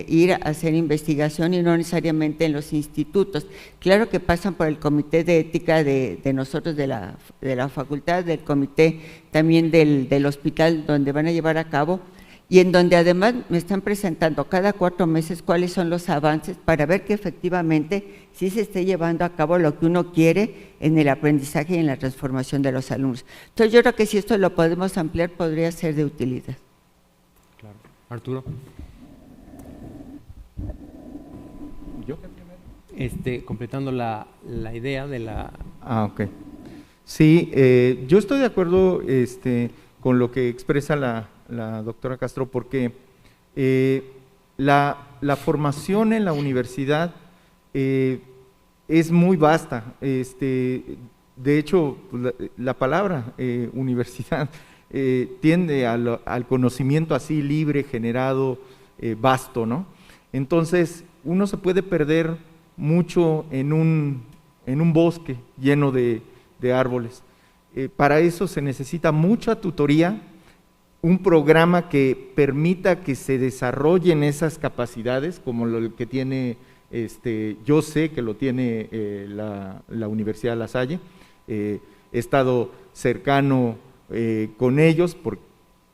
ir a hacer investigación y no necesariamente en los institutos. Claro que pasan por el comité de ética de nosotros, de la facultad, del comité también del hospital donde van a llevar a cabo, y en donde además me están presentando cada 4 meses cuáles son los avances para ver que efectivamente sí se esté llevando a cabo lo que uno quiere en el aprendizaje y en la transformación de los alumnos. Entonces yo creo que si esto lo podemos ampliar podría ser de utilidad. Claro. Arturo. ¿Yo? Completando la idea de la… Ok. Sí, yo estoy de acuerdo con lo que expresa la doctora Castro, porque la formación en la universidad es muy vasta. De hecho, la palabra universidad tiende al conocimiento así libre, generado, vasto, ¿no? Entonces, uno se puede perder mucho en un bosque lleno de árboles. Para eso se necesita mucha tutoría, un programa que permita que se desarrollen esas capacidades, como lo que tiene, yo sé que lo tiene la Universidad de La Salle. He estado cercano con ellos por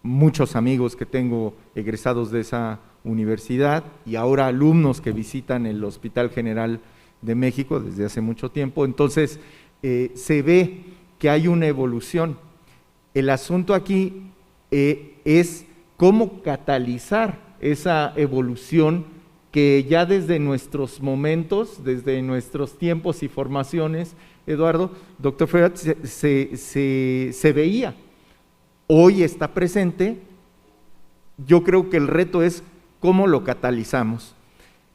muchos amigos que tengo egresados de esa universidad y ahora alumnos que visitan el Hospital General de México desde hace mucho tiempo. Entonces, se ve que hay una evolución. El asunto aquí es cómo catalizar esa evolución que ya desde nuestros momentos, desde nuestros tiempos y formaciones, Eduardo, doctor Frerat, se veía. Hoy está presente. Yo creo que el reto es cómo lo catalizamos.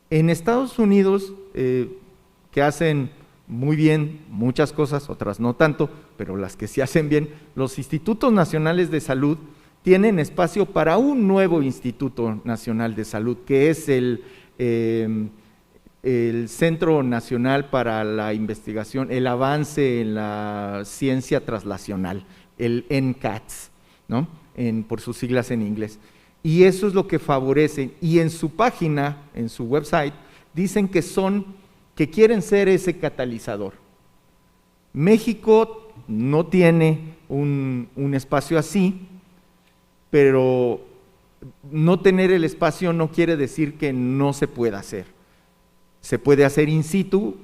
En Estados Unidos, que hacen muy bien muchas cosas, otras no tanto, pero las que sí hacen bien, los institutos nacionales de salud tienen espacio para un nuevo Instituto Nacional de Salud, que es el Centro Nacional para la Investigación, el Avance en la Ciencia Translacional, el NCATS, ¿no? Por sus siglas en inglés. Y eso es lo que favorece. Y en su página, en su website, dicen que quieren ser ese catalizador. México no tiene un espacio así, pero no tener el espacio no quiere decir que no se pueda hacer. Se puede hacer in situ,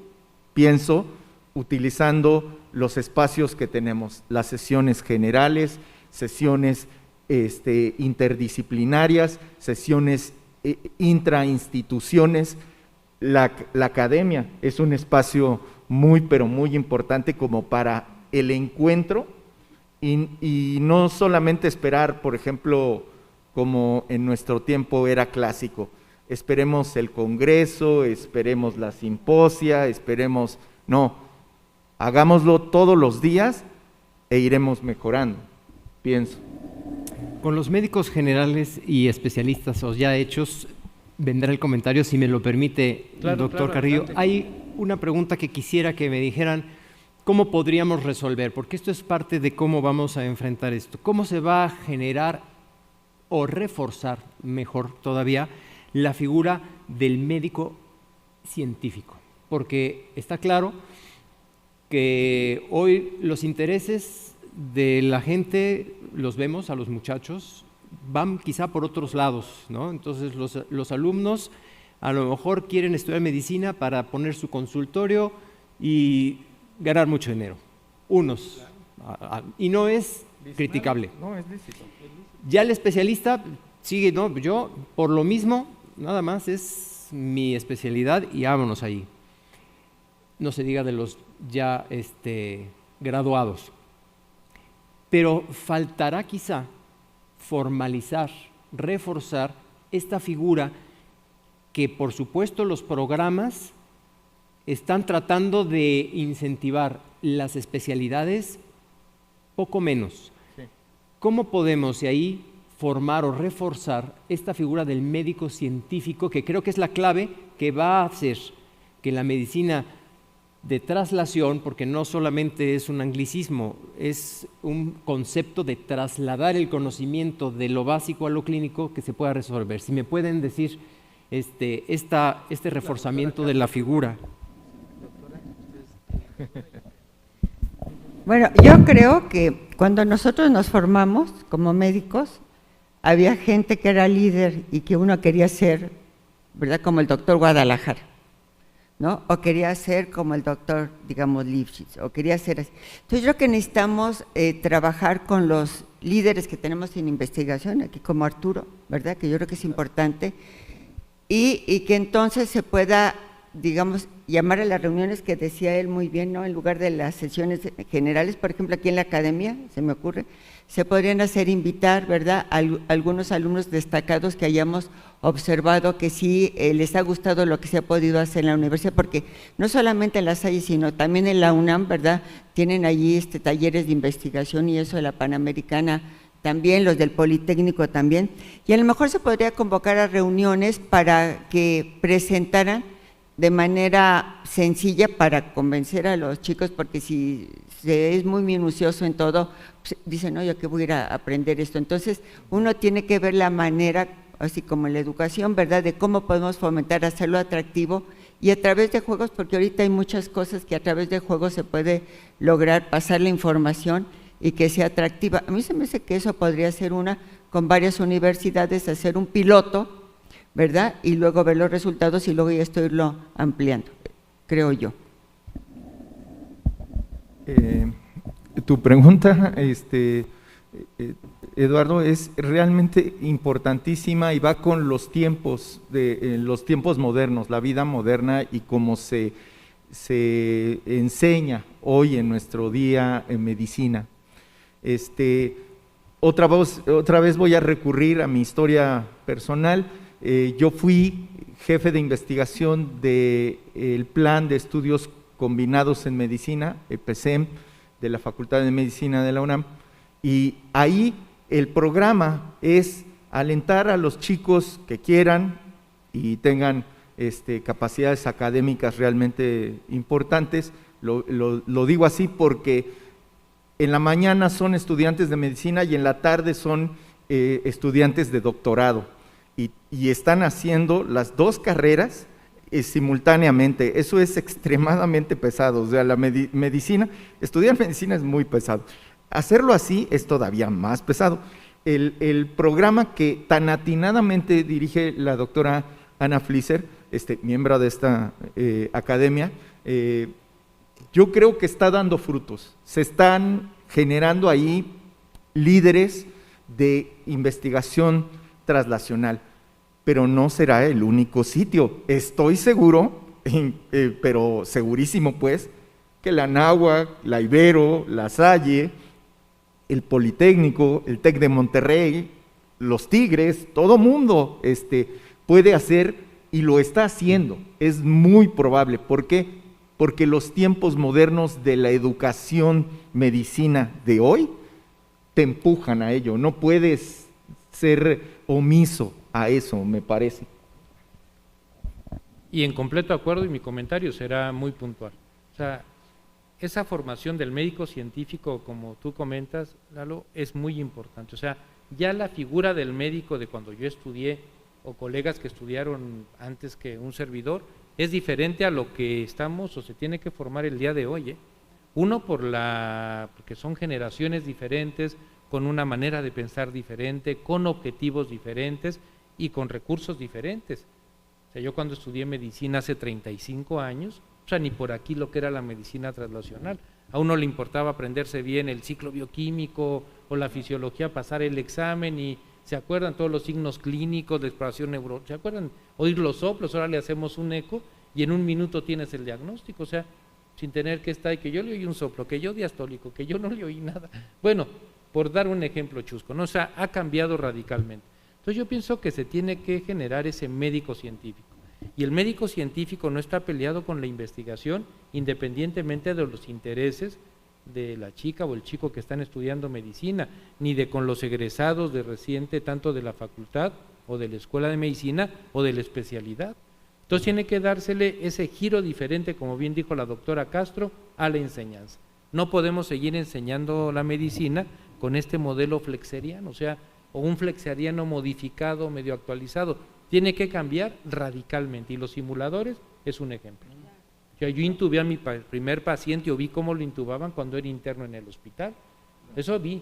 pienso, utilizando los espacios que tenemos, las sesiones generales, sesiones interdisciplinarias, sesiones intrainstituciones. La academia es un espacio muy, pero muy importante como para el encuentro y no solamente esperar, por ejemplo, como en nuestro tiempo era clásico, esperemos el congreso, esperemos la simposia, no, hagámoslo todos los días e iremos mejorando, pienso. Con los médicos generales y especialistas o ya hechos, vendrá el comentario, si me lo permite, doctor Carrillo. Adelante. Hay una pregunta que quisiera que me dijeran, ¿cómo podríamos resolver? Porque esto es parte de cómo vamos a enfrentar esto. ¿Cómo se va a generar o reforzar, mejor todavía, la figura del médico científico? Porque está claro que hoy los intereses de la gente, los vemos a los muchachos, van quizá por otros lados, ¿no? Entonces los alumnos a lo mejor quieren estudiar medicina para poner su consultorio y ganar mucho dinero, unos, y no es criticable. No, es lícito. Ya el especialista sigue, no, yo por lo mismo, nada más es mi especialidad y vámonos ahí. No se diga de los ya graduados. Pero faltará quizá formalizar, reforzar esta figura que por supuesto los programas están tratando de incentivar las especialidades poco menos. Sí. ¿Cómo podemos de ahí formar o reforzar esta figura del médico científico, que creo que es la clave que va a hacer que la medicina de traslación, porque no solamente es un anglicismo, es un concepto de trasladar el conocimiento de lo básico a lo clínico, que se pueda resolver? Si me pueden decir este reforzamiento de la figura. Bueno, yo creo que cuando nosotros nos formamos como médicos, había gente que era líder y que uno quería ser, ¿verdad?, como el doctor Guadalajara, ¿no? O quería ser como el doctor, digamos, Lifshitz, o quería ser así. Entonces, yo creo que necesitamos trabajar con los líderes que tenemos en investigación, aquí como Arturo, ¿verdad?, que yo creo que es importante, y que entonces se pueda, digamos, llamar a las reuniones que decía él muy bien, ¿no?, en lugar de las sesiones generales. Por ejemplo, aquí en la academia, se me ocurre, se podrían hacer invitar, ¿verdad?, a algunos alumnos destacados que hayamos observado que sí les ha gustado lo que se ha podido hacer en la universidad, porque no solamente en la Salle, sino también en la UNAM, ¿verdad?, tienen allí talleres de investigación y eso de la Panamericana también, los del Politécnico también, y a lo mejor se podría convocar a reuniones para que presentaran de manera sencilla para convencer a los chicos, porque si se es muy minucioso en todo, pues dicen, no, yo que voy a ir a aprender esto. Entonces, uno tiene que ver la manera, así como en la educación, ¿verdad?, de cómo podemos fomentar, hacerlo atractivo, y a través de juegos, porque ahorita hay muchas cosas que a través de juegos se puede lograr pasar la información y que sea atractiva. A mí se me hace que eso podría ser con varias universidades, hacer un piloto, ¿verdad?, y luego ver los resultados y luego ya esto irlo ampliando, creo yo. Tu pregunta, Eduardo, es realmente importantísima y va con los tiempos modernos, la vida moderna y cómo se enseña hoy en nuestro día en medicina. Otra vez voy a recurrir a mi historia personal. Yo fui jefe de investigación del Plan de Estudios Combinados en Medicina, el PESEM, de la Facultad de Medicina de la UNAM, y ahí el programa es alentar a los chicos que quieran y tengan capacidades académicas realmente importantes. Lo digo así porque en la mañana son estudiantes de medicina y en la tarde son estudiantes de doctorado. Y están haciendo las dos carreras simultáneamente. Eso es extremadamente pesado. O sea, la medicina, estudiar medicina es muy pesado. Hacerlo así es todavía más pesado. El programa que tan atinadamente dirige la doctora Ana Flisser, miembro de esta academia, yo creo que está dando frutos. Se están generando ahí líderes de investigación translacional, pero no será el único sitio. Estoy seguro, pero segurísimo pues, que la Anáhuac, la Ibero, la Salle, el Politécnico, el TEC de Monterrey, los Tigres, todo mundo puede hacer y lo está haciendo. Es muy probable. ¿Por qué? Porque los tiempos modernos de la educación medicina de hoy te empujan a ello. No puedes ser omiso a eso, me parece. Y en completo acuerdo, y mi comentario será muy puntual. O sea, esa formación del médico científico, como tú comentas, Lalo, es muy importante. O sea, ya la figura del médico de cuando yo estudié, o colegas que estudiaron antes que un servidor, es diferente a lo que estamos o se tiene que formar el día de hoy. Uno, porque son generaciones diferentes, con una manera de pensar diferente, con objetivos diferentes y con recursos diferentes. O sea, yo cuando estudié medicina hace 35 años, o sea, ni por aquí lo que era la medicina translacional. A uno le importaba aprenderse bien el ciclo bioquímico o la fisiología, pasar el examen y ¿se acuerdan todos los signos clínicos de exploración neurológica? ¿Se acuerdan? Oír los soplos, ahora le hacemos un eco y en un minuto tienes el diagnóstico, o sea, sin tener que estar, que yo le oí un soplo, que yo diastólico, que yo no le oí nada. Bueno, por dar un ejemplo chusco, ¿no? O sea, ha cambiado radicalmente. Entonces yo pienso que se tiene que generar ese médico científico. Y el médico científico no está peleado con la investigación, independientemente de los intereses de la chica o el chico que están estudiando medicina, ni de con los egresados de reciente, tanto de la facultad o de la escuela de medicina o de la especialidad. Entonces tiene que dársele ese giro diferente, como bien dijo la doctora Castro, a la enseñanza. No podemos seguir enseñando la medicina con este modelo flexeriano, o sea, o un flexeriano modificado, medio actualizado. Tiene que cambiar radicalmente y los simuladores es un ejemplo. O sea, yo intubé a mi primer paciente o vi cómo lo intubaban cuando era interno en el hospital. Eso vi.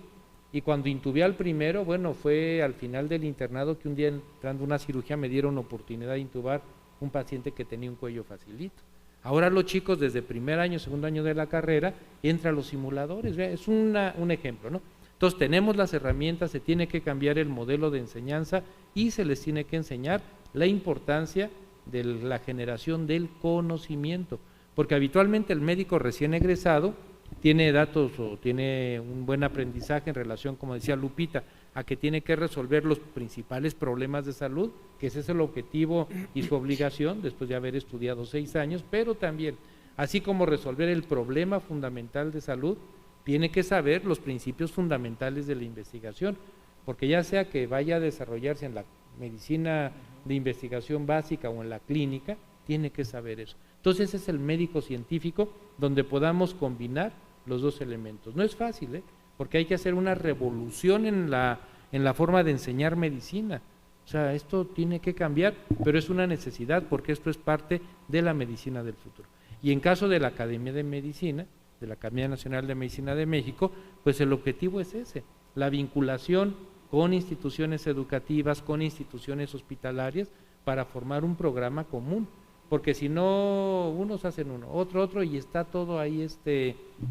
Y cuando intubé al primero, bueno, fue al final del internado que un día entrando a una cirugía me dieron oportunidad de intubar un paciente que tenía un cuello facilito. Ahora los chicos desde primer año, segundo año de la carrera, entran a los simuladores. Es un ejemplo, ¿no? Entonces tenemos las herramientas, se tiene que cambiar el modelo de enseñanza y se les tiene que enseñar la importancia de la generación del conocimiento, porque habitualmente el médico recién egresado tiene datos o tiene un buen aprendizaje en relación, como decía Lupita, a que tiene que resolver los principales problemas de salud, que ese es el objetivo y su obligación después de haber estudiado 6 años, pero también, así como resolver el problema fundamental de salud, tiene que saber los principios fundamentales de la investigación, porque ya sea que vaya a desarrollarse en la medicina de investigación básica o en la clínica, tiene que saber eso. Entonces ese es el médico científico donde podamos combinar los dos elementos. No es fácil, porque hay que hacer una revolución en la forma de enseñar medicina. O sea, esto tiene que cambiar, pero es una necesidad porque esto es parte de la medicina del futuro. Y en caso de la Academia de Medicina, de la Academia Nacional de Medicina de México, pues el objetivo es ese, la vinculación con instituciones educativas, con instituciones hospitalarias, para formar un programa común, porque si no, unos hacen uno, otro, y está todo ahí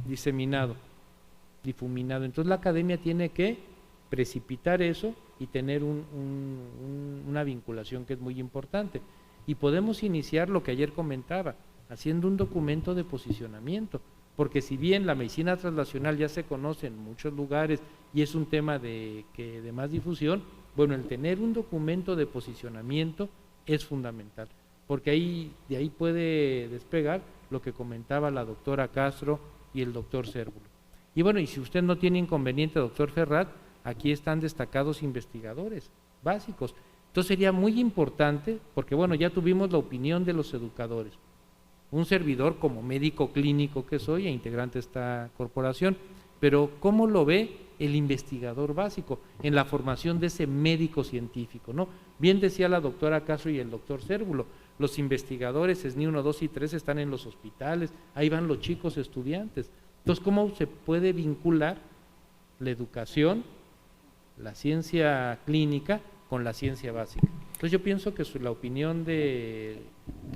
diseminado, difuminado. Entonces la academia tiene que precipitar eso y tener una vinculación que es muy importante. Y podemos iniciar lo que ayer comentaba, haciendo un documento de posicionamiento, porque si bien la medicina translacional ya se conoce en muchos lugares y es un tema de más difusión, bueno, el tener un documento de posicionamiento es fundamental, porque de ahí puede despegar lo que comentaba la doctora Castro y el doctor Cérvulo. Y bueno, y si usted no tiene inconveniente, doctor Ferrat, aquí están destacados investigadores básicos. Entonces sería muy importante, porque bueno, ya tuvimos la opinión de los educadores, un servidor como médico clínico que soy e integrante de esta corporación, pero ¿cómo lo ve el investigador básico en la formación de ese médico científico, ¿no? Bien decía la doctora Castro y el doctor Cérvulo, los investigadores SNI 1, 2 y 3 están en los hospitales, ahí van los chicos estudiantes. Entonces, ¿cómo se puede vincular la educación, la ciencia clínica con la ciencia básica? Entonces yo pienso que la opinión de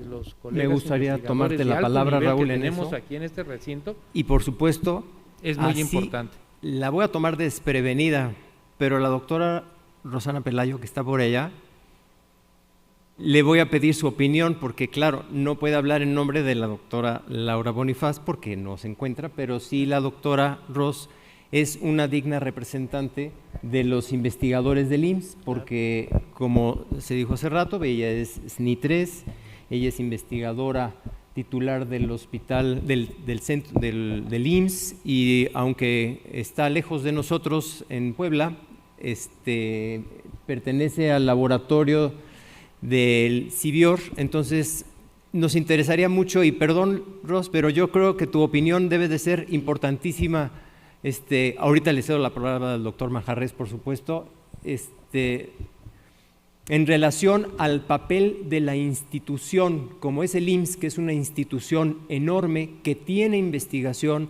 los colegas me gustaría tomarte la palabra, Raúl, en tenemos eso. aquí en este recinto, y por supuesto es muy así importante. La voy a tomar desprevenida, pero la doctora Rosana Pelayo, que está por ella, le voy a pedir su opinión, porque claro, no puede hablar en nombre de la doctora Laura Bonifaz porque no se encuentra, pero sí la doctora Ros es una digna representante de los investigadores del IMSS, porque como se dijo hace rato, ella es SNI 3, ella es investigadora titular del hospital, del centro del IMSS, y aunque está lejos de nosotros en Puebla, pertenece al laboratorio del CIBIOR. Entonces nos interesaría mucho, y perdón Ros, pero yo creo que tu opinión debe de ser importantísima. Ahorita le cedo la palabra al doctor Manjarres, por supuesto, en relación al papel de la institución, como es el IMSS, que es una institución enorme, que tiene investigación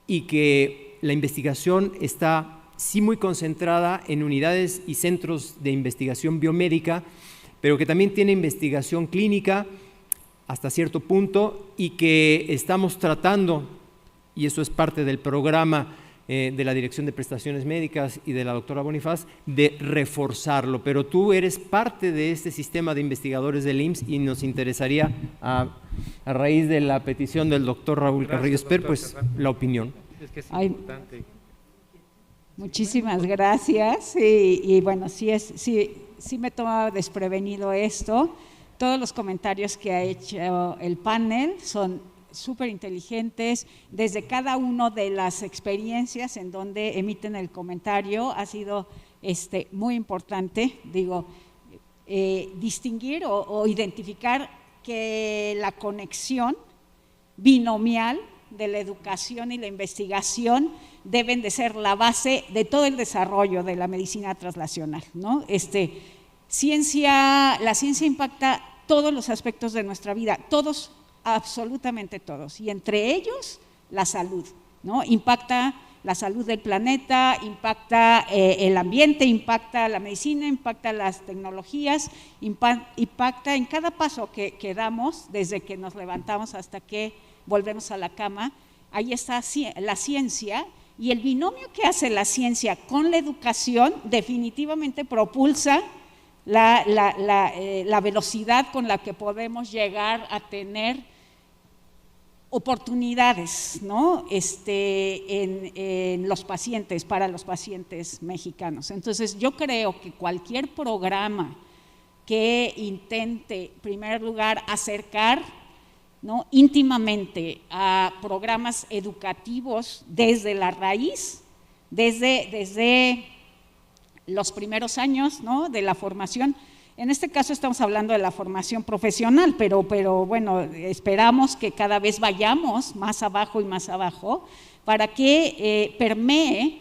y que la investigación está sí muy concentrada en unidades y centros de investigación biomédica, pero que también tiene investigación clínica hasta cierto punto, y que estamos tratando, y eso es parte del programa de la Dirección de Prestaciones Médicas y de la doctora Bonifaz, de reforzarlo. Pero tú eres parte de este sistema de investigadores del IMSS y nos interesaría, a raíz de la petición del doctor Raúl Carrillo Esper, pues la opinión. Es que es importante. Muchísimas gracias. Y bueno, sí me toma desprevenido esto. Todos los comentarios que ha hecho el panel son súper inteligentes, desde cada una de las experiencias en donde emiten el comentario ha sido muy importante, distinguir o identificar que la conexión binomial de la educación y la investigación deben de ser la base de todo el desarrollo de la medicina translacional, ¿no? La ciencia impacta todos los aspectos de nuestra vida, todos, absolutamente todos, y entre ellos la salud, ¿no? Impacta la salud del planeta, impacta el ambiente, impacta la medicina, impacta las tecnologías, impacta en cada paso que damos, desde que nos levantamos hasta que volvemos a la cama. Ahí está la ciencia, y el binomio que hace la ciencia con la educación definitivamente propulsa la velocidad con la que podemos llegar a tener oportunidades, ¿no? En los pacientes, para los pacientes mexicanos. Entonces, yo creo que cualquier programa que intente, en primer lugar, acercar, ¿no?, íntimamente a programas educativos desde la raíz, desde los primeros años, ¿no?, de la formación. En este caso estamos hablando de la formación profesional, pero bueno, esperamos que cada vez vayamos más abajo y más abajo para que permee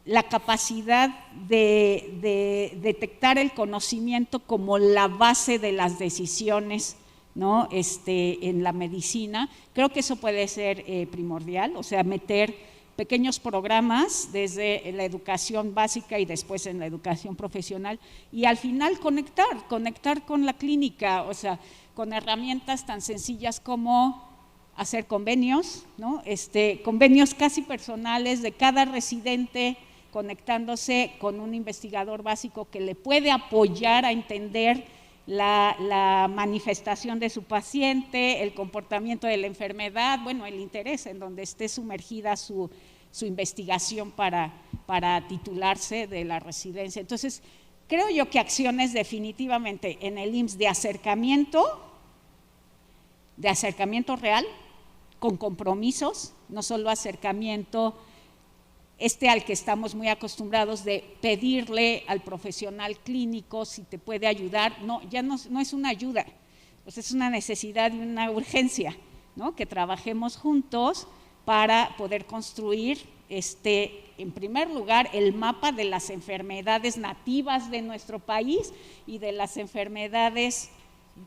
la capacidad de detectar el conocimiento como la base de las decisiones, ¿no?, en la medicina. Creo que eso puede ser primordial, o sea, meter pequeños programas desde la educación básica y después en la educación profesional, y al final conectar con la clínica, o sea, con herramientas tan sencillas como hacer convenios, ¿no? Convenios casi personales de cada residente conectándose con un investigador básico que le puede apoyar a entender la manifestación de su paciente, el comportamiento de la enfermedad, bueno, el interés en donde esté sumergida su investigación para titularse de la residencia. Entonces, creo yo que acciones definitivamente en el IMSS de acercamiento real, con compromisos, no solo acercamiento al que estamos muy acostumbrados de pedirle al profesional clínico si te puede ayudar. No, ya no es una ayuda, pues es una necesidad y una urgencia, ¿no?, que trabajemos juntos para poder construir, en primer lugar, el mapa de las enfermedades nativas de nuestro país y de las enfermedades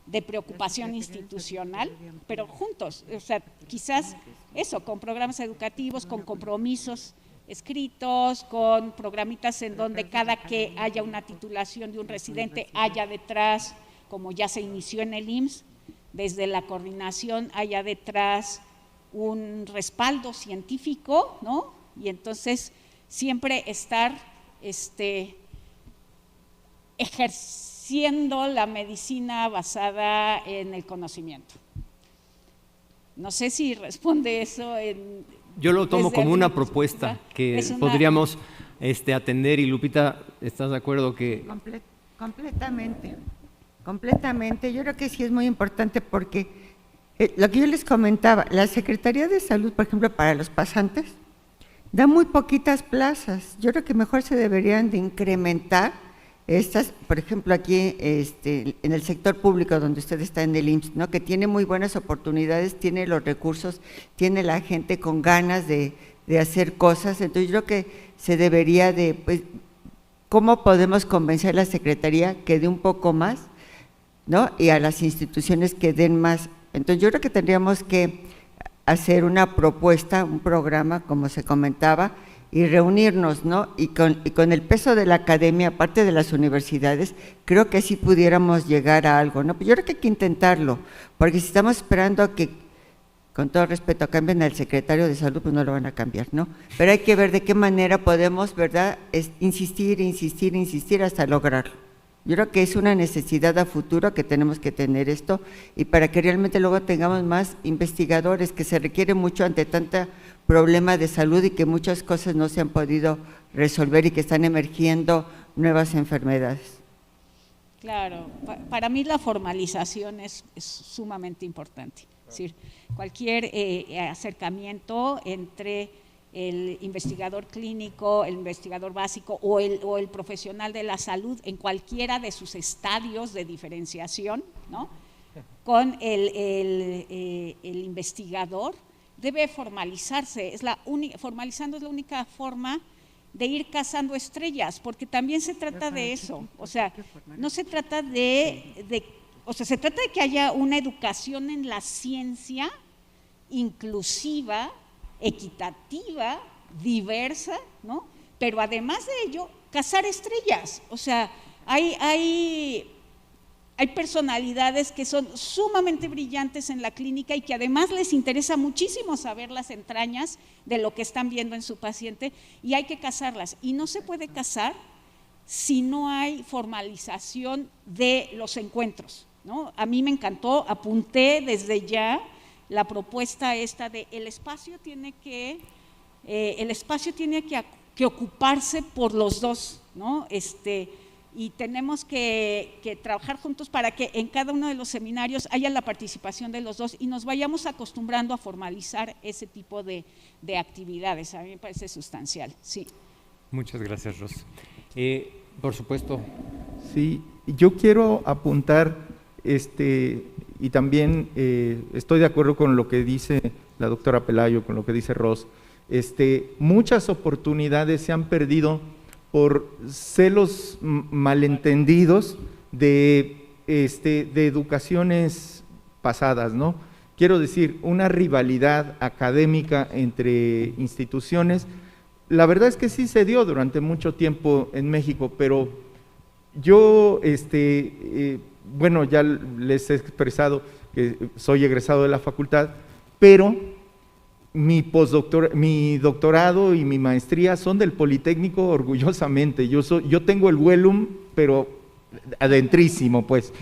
de preocupación institucional, pero juntos, o sea, quizás eso, con programas educativos, con compromisos escritos, con programitas en donde cada que haya una titulación de un residente haya detrás, como ya se inició en el IMSS, desde la coordinación haya detrás un respaldo científico, ¿no? Y entonces siempre estar ejerciendo la medicina basada en el conocimiento. No sé si responde eso. Yo lo tomo como una propuesta que podríamos atender, y Lupita, ¿estás de acuerdo que...? Completamente. Yo creo que sí es muy importante porque lo que yo les comentaba, la Secretaría de Salud, por ejemplo, para los pasantes, da muy poquitas plazas. Yo creo que mejor se deberían de incrementar estas, por ejemplo, aquí en el sector público donde usted está en el IMSS, ¿no? Que tiene muy buenas oportunidades, tiene los recursos, tiene la gente con ganas de hacer cosas. Entonces yo creo que se debería de, pues, ¿cómo podemos convencer a la Secretaría que dé un poco más, ¿no? Y a las instituciones que den más? Entonces yo creo que tendríamos que hacer una propuesta, un programa, como se comentaba, y reunirnos, ¿no? Y con el peso de la academia, aparte de las universidades, creo que sí pudiéramos llegar a algo, ¿no? Yo creo que hay que intentarlo, porque si estamos esperando a que, con todo respeto, cambien al secretario de Salud, pues no lo van a cambiar, ¿no? Pero hay que ver de qué manera podemos, ¿verdad?, insistir hasta lograrlo. Yo creo que es una necesidad a futuro que tenemos que tener esto, y para que realmente luego tengamos más investigadores, que se requiere mucho ante tanta problema de salud y que muchas cosas no se han podido resolver y que están emergiendo nuevas enfermedades. Claro, para mí la formalización es sumamente importante. Es decir, cualquier acercamiento entre el investigador clínico, el investigador básico o el profesional de la salud en cualquiera de sus estadios de diferenciación, ¿no?, con el investigador, debe formalizarse. Formalizando es la única forma de ir cazando estrellas, porque también se trata de eso. O sea, no se trata se trata de que haya una educación en la ciencia inclusiva, equitativa, diversa, ¿no? Pero además de ello, cazar estrellas. O sea, hay personalidades que son sumamente brillantes en la clínica y que además les interesa muchísimo saber las entrañas de lo que están viendo en su paciente, y hay que cazarlas. Y no se puede cazar si no hay formalización de los encuentros, ¿no? A mí me encantó, apunté desde ya la propuesta esta de el espacio tiene que ocuparse por los dos, ¿no? Y tenemos que trabajar juntos para que en cada uno de los seminarios haya la participación de los dos y nos vayamos acostumbrando a formalizar ese tipo de actividades. A mí me parece sustancial, sí. Muchas gracias, Ros. Por supuesto. Sí, yo quiero apuntar, y también estoy de acuerdo con lo que dice la doctora Pelayo, con lo que dice Ros. Muchas oportunidades se han perdido por celos malentendidos de educaciones pasadas, ¿no? Quiero decir, una rivalidad académica entre instituciones. La verdad es que sí se dio durante mucho tiempo en México, pero yo, bueno, ya les he expresado que soy egresado de la facultad, pero mi doctorado y mi maestría son del Politécnico, orgullosamente. Yo tengo el Huelum, pero adentrísimo, pues.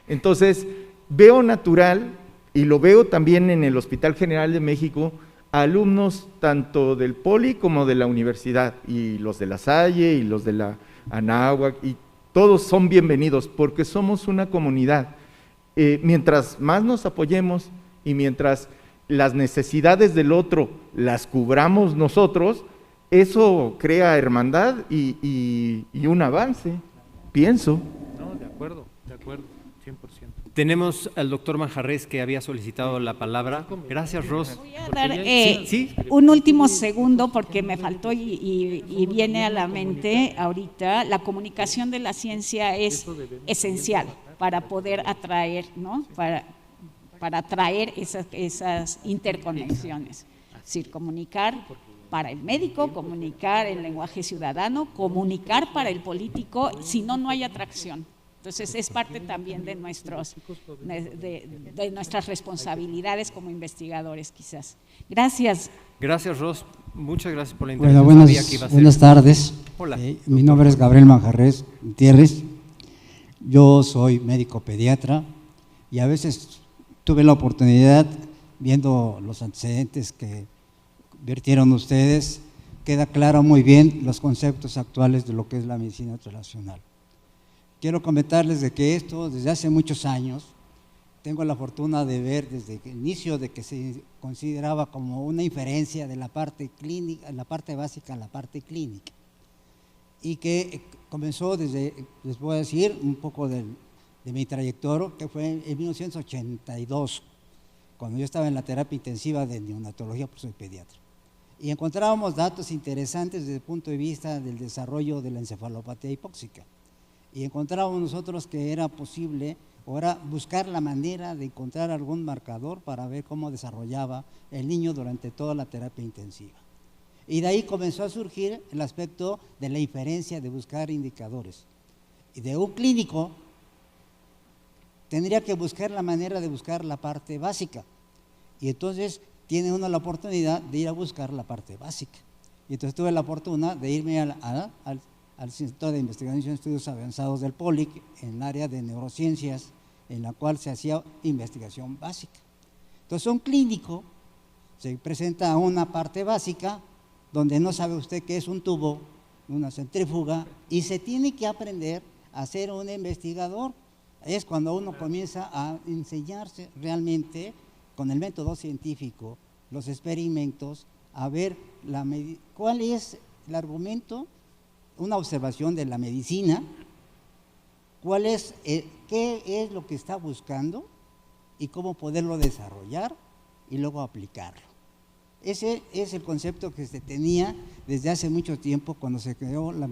Entonces, veo natural, y lo veo también en el Hospital General de México, alumnos tanto del Poli como de la universidad, y los de la Salle, y los de la Anáhuac, y todos son bienvenidos, porque somos una comunidad. Mientras más nos apoyemos y mientras las necesidades del otro las cubramos nosotros, eso crea hermandad y un avance, pienso. No, de acuerdo, 100%. Tenemos al doctor Manjarrés que había solicitado la palabra. Gracias, Ros. Voy a dar ¿Sí? un último segundo porque me faltó y viene a la mente ahorita. La comunicación de la ciencia es esencial para poder atraer, ¿no? Para atraer esas interconexiones. Es decir, comunicar para el médico, comunicar en lenguaje ciudadano, comunicar para el político, si no, no hay atracción. Entonces, es parte también de nuestras responsabilidades como investigadores, quizás. Gracias. Gracias, Ros. Muchas gracias por la Bueno, intervención. Sabía que iba a ser- buenas tardes. Hola. Mi nombre es Gabriel Manjarrés Gutiérrez. Yo soy médico pediatra y a veces tuve la oportunidad, viendo los antecedentes que vertieron ustedes, queda claro muy bien los conceptos actuales de lo que es la medicina translacional. Quiero comentarles de que esto, desde hace muchos años, tengo la fortuna de ver desde el inicio de que se consideraba como una inferencia de la parte clínica, la parte básica a la parte clínica, y que comenzó desde, les voy a decir un poco de mi trayectoria, que fue en 1982, cuando yo estaba en la terapia intensiva de neonatología, porque soy pediatra. Y encontrábamos datos interesantes desde el punto de vista del desarrollo de la encefalopatía hipóxica. Y encontrábamos nosotros que era posible ahora buscar la manera de encontrar algún marcador para ver cómo desarrollaba el niño durante toda la terapia intensiva. Y de ahí comenzó a surgir el aspecto de la inferencia de buscar indicadores. Y de un clínico tendría que buscar la manera de buscar la parte básica. Y entonces tiene uno la oportunidad de ir a buscar la parte básica. Y entonces tuve la fortuna de irme al Centro de Investigación y Estudios Avanzados del POLIC, en el área de neurociencias, en la cual se hacía investigación básica. Entonces, un clínico se presenta a una parte básica, donde no sabe usted qué es un tubo, una centrífuga, y se tiene que aprender a ser un investigador. Es cuando uno comienza a enseñarse realmente, con el método científico, los experimentos, a ver cuál es el argumento, una observación de la medicina, qué es lo que está buscando y cómo poderlo desarrollar y luego aplicarlo. Ese es el concepto que se tenía desde hace mucho tiempo cuando se creó la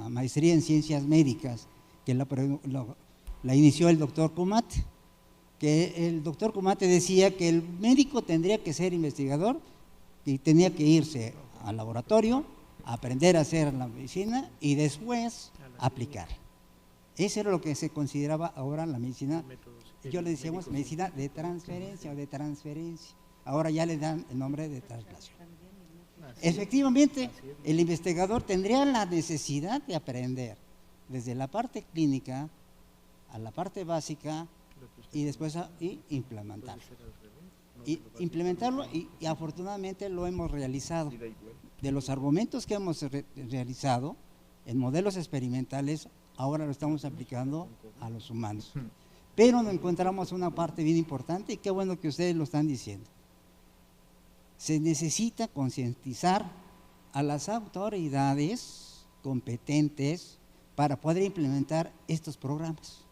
maestría en ciencias médicas, que la inició el doctor Kumate, que el doctor Kumate decía que el médico tendría que ser investigador y tenía que irse al laboratorio, aprender a hacer la medicina y después aplicar. Eso era lo que se consideraba ahora la medicina, yo le decíamos medicina de transferencia o de transferencia, ahora ya le dan el nombre de traslación. Efectivamente, el investigador tendría la necesidad de aprender desde la parte clínica a la parte básica y después implementarlo. Y afortunadamente lo hemos realizado. De los argumentos que hemos realizado en modelos experimentales, ahora lo estamos aplicando a los humanos. Pero nos encontramos una parte bien importante y qué bueno que ustedes lo están diciendo. Se necesita concientizar a las autoridades competentes para poder implementar estos programas.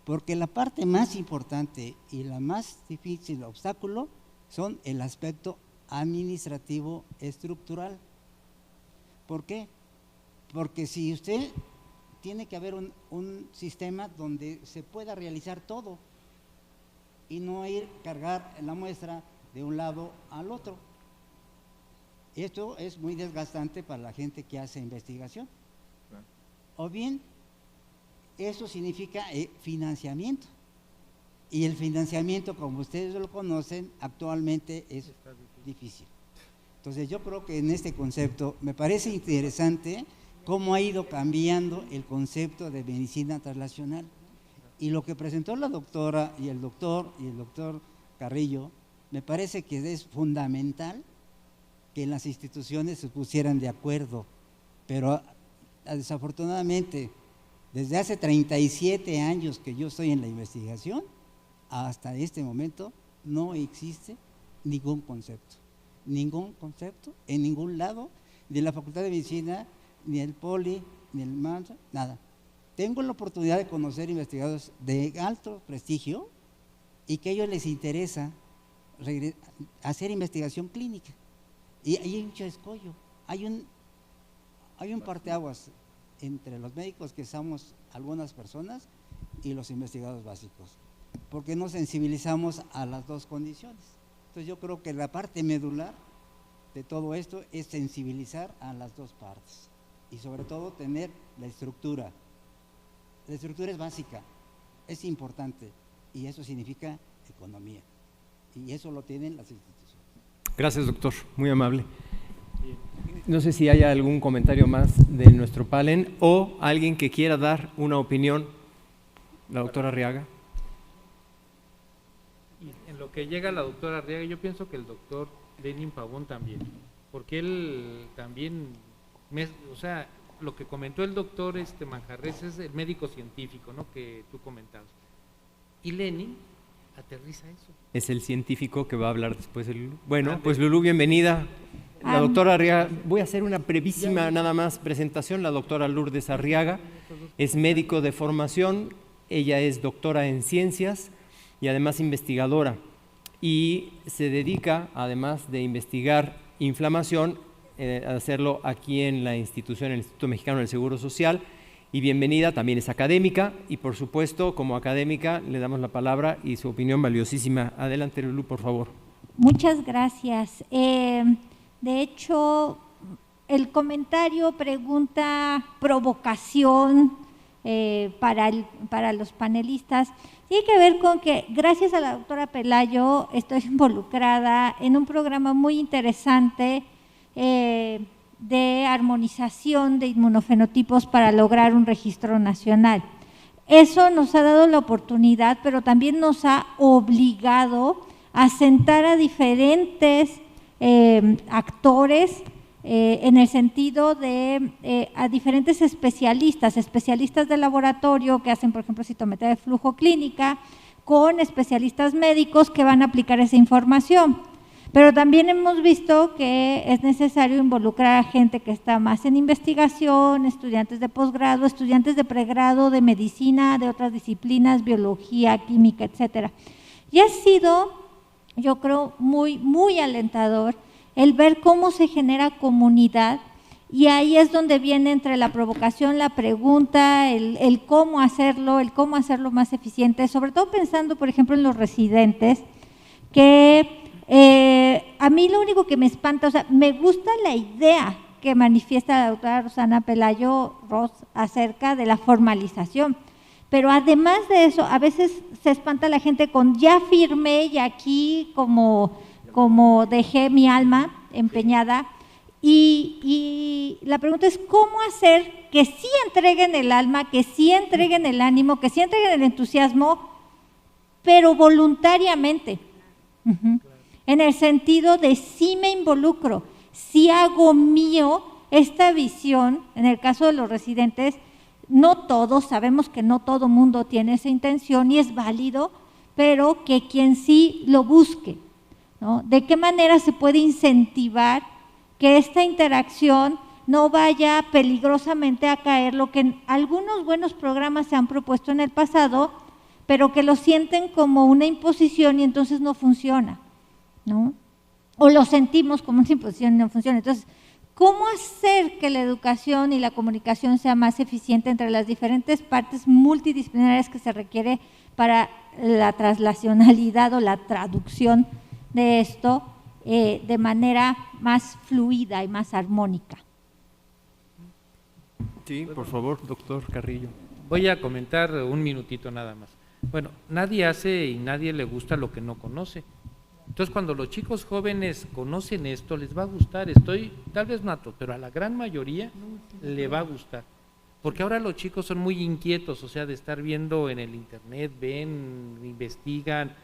Porque la parte más importante y la más difícil obstáculo son el aspecto administrativo estructural. ¿Por qué? Porque si usted tiene que haber un sistema donde se pueda realizar todo y no ir cargar la muestra de un lado al otro. Esto es muy desgastante para la gente que hace investigación. O bien, eso significa financiamiento. Y el financiamiento, como ustedes lo conocen, actualmente es difícil. Entonces yo creo que en este concepto me parece interesante cómo ha ido cambiando el concepto de medicina translacional. Y lo que presentó la doctora y el doctor Carrillo, me parece que es fundamental que las instituciones se pusieran de acuerdo, pero desafortunadamente desde hace 37 años que yo estoy en la investigación, hasta este momento no existe ningún concepto en ningún lado, de la Facultad de Medicina, ni el POLI, ni el MANSA, nada. tengo la oportunidad de conocer investigadores de alto prestigio y que a ellos les interesa hacer investigación clínica. Y hay mucho escollo, hay un parteaguas entre los médicos que somos algunas personas y los investigadores básicos, porque nos sensibilizamos a las dos condiciones. Entonces yo creo que la parte medular de todo esto es sensibilizar a las dos partes y sobre todo tener la estructura. La estructura es básica, es importante y eso significa economía y eso lo tienen las instituciones. Gracias, doctor, muy amable. No sé si hay algún comentario más de nuestro panel o alguien que quiera dar una opinión. La doctora Arriaga. Y en lo que llega la doctora Arriaga, yo pienso que el doctor Lenin Pavón también, porque él también, o sea, lo que comentó el doctor Manjarres es el médico científico, ¿no?, que tú comentabas. Y Lenin aterriza eso. Es el científico que va a hablar después de Lulú. Bueno, pues Lulú, bienvenida. La doctora Arriaga, voy a hacer una brevísima nada más presentación. La doctora Lourdes Arriaga es médico de formación, ella es doctora en ciencias y además investigadora y se dedica, además de investigar inflamación, a hacerlo aquí en la institución, el Instituto Mexicano del Seguro Social. Y bienvenida, también es académica y por supuesto como académica le damos la palabra y su opinión valiosísima. Adelante, Lulú, por favor. Muchas gracias. De hecho, el comentario, pregunta, provocación para los panelistas tiene que ver con que gracias a la doctora Pelayo estoy involucrada en un programa muy interesante de armonización de inmunofenotipos para lograr un registro nacional. Eso nos ha dado la oportunidad, pero también nos ha obligado a sentar a diferentes actores en el sentido de a diferentes especialistas de laboratorio que hacen, por ejemplo, citometría de flujo clínica, con especialistas médicos que van a aplicar esa información. Pero también hemos visto que es necesario involucrar a gente que está más en investigación, estudiantes de posgrado, estudiantes de pregrado, de medicina, de otras disciplinas, biología, química, etcétera. Y ha sido, yo creo, muy, muy alentador el ver cómo se genera comunidad, y ahí es donde viene entre la provocación, la pregunta, el cómo hacerlo más eficiente, sobre todo pensando, por ejemplo, en los residentes, que a mí lo único que me espanta, o sea, me gusta la idea que manifiesta la doctora Rosana Pelayo Ross acerca de la formalización, pero además de eso, a veces se espanta la gente con ya firmé y aquí como dejé mi alma empeñada, y la pregunta es cómo hacer que sí entreguen el alma, que sí entreguen el ánimo, que sí entreguen el entusiasmo, pero voluntariamente. En el sentido de sí me involucro, sí hago mío esta visión. En el caso de los residentes, no todos, sabemos que no todo mundo tiene esa intención y es válido, pero que quien sí lo busque, ¿no? ¿De qué manera se puede incentivar que esta interacción no vaya peligrosamente a caer lo que algunos buenos programas se han propuesto en el pasado, pero que lo sienten como una imposición y entonces no funciona, ¿no? O lo sentimos como una imposición y no funciona. Entonces, ¿cómo hacer que la educación y la comunicación sea más eficiente entre las diferentes partes multidisciplinarias que se requiere para la traslacionalidad o la traducción de esto de manera más fluida y más armónica? Sí, por favor, doctor Carrillo. Voy a comentar un minutito nada más. Bueno, nadie hace y nadie le gusta lo que no conoce. Entonces, cuando los chicos jóvenes conocen esto, les va a gustar. Tal vez no a todos, pero a la gran mayoría le va a gustar. Porque ahora los chicos son muy inquietos, o sea, de estar viendo en el internet, ven, investigan.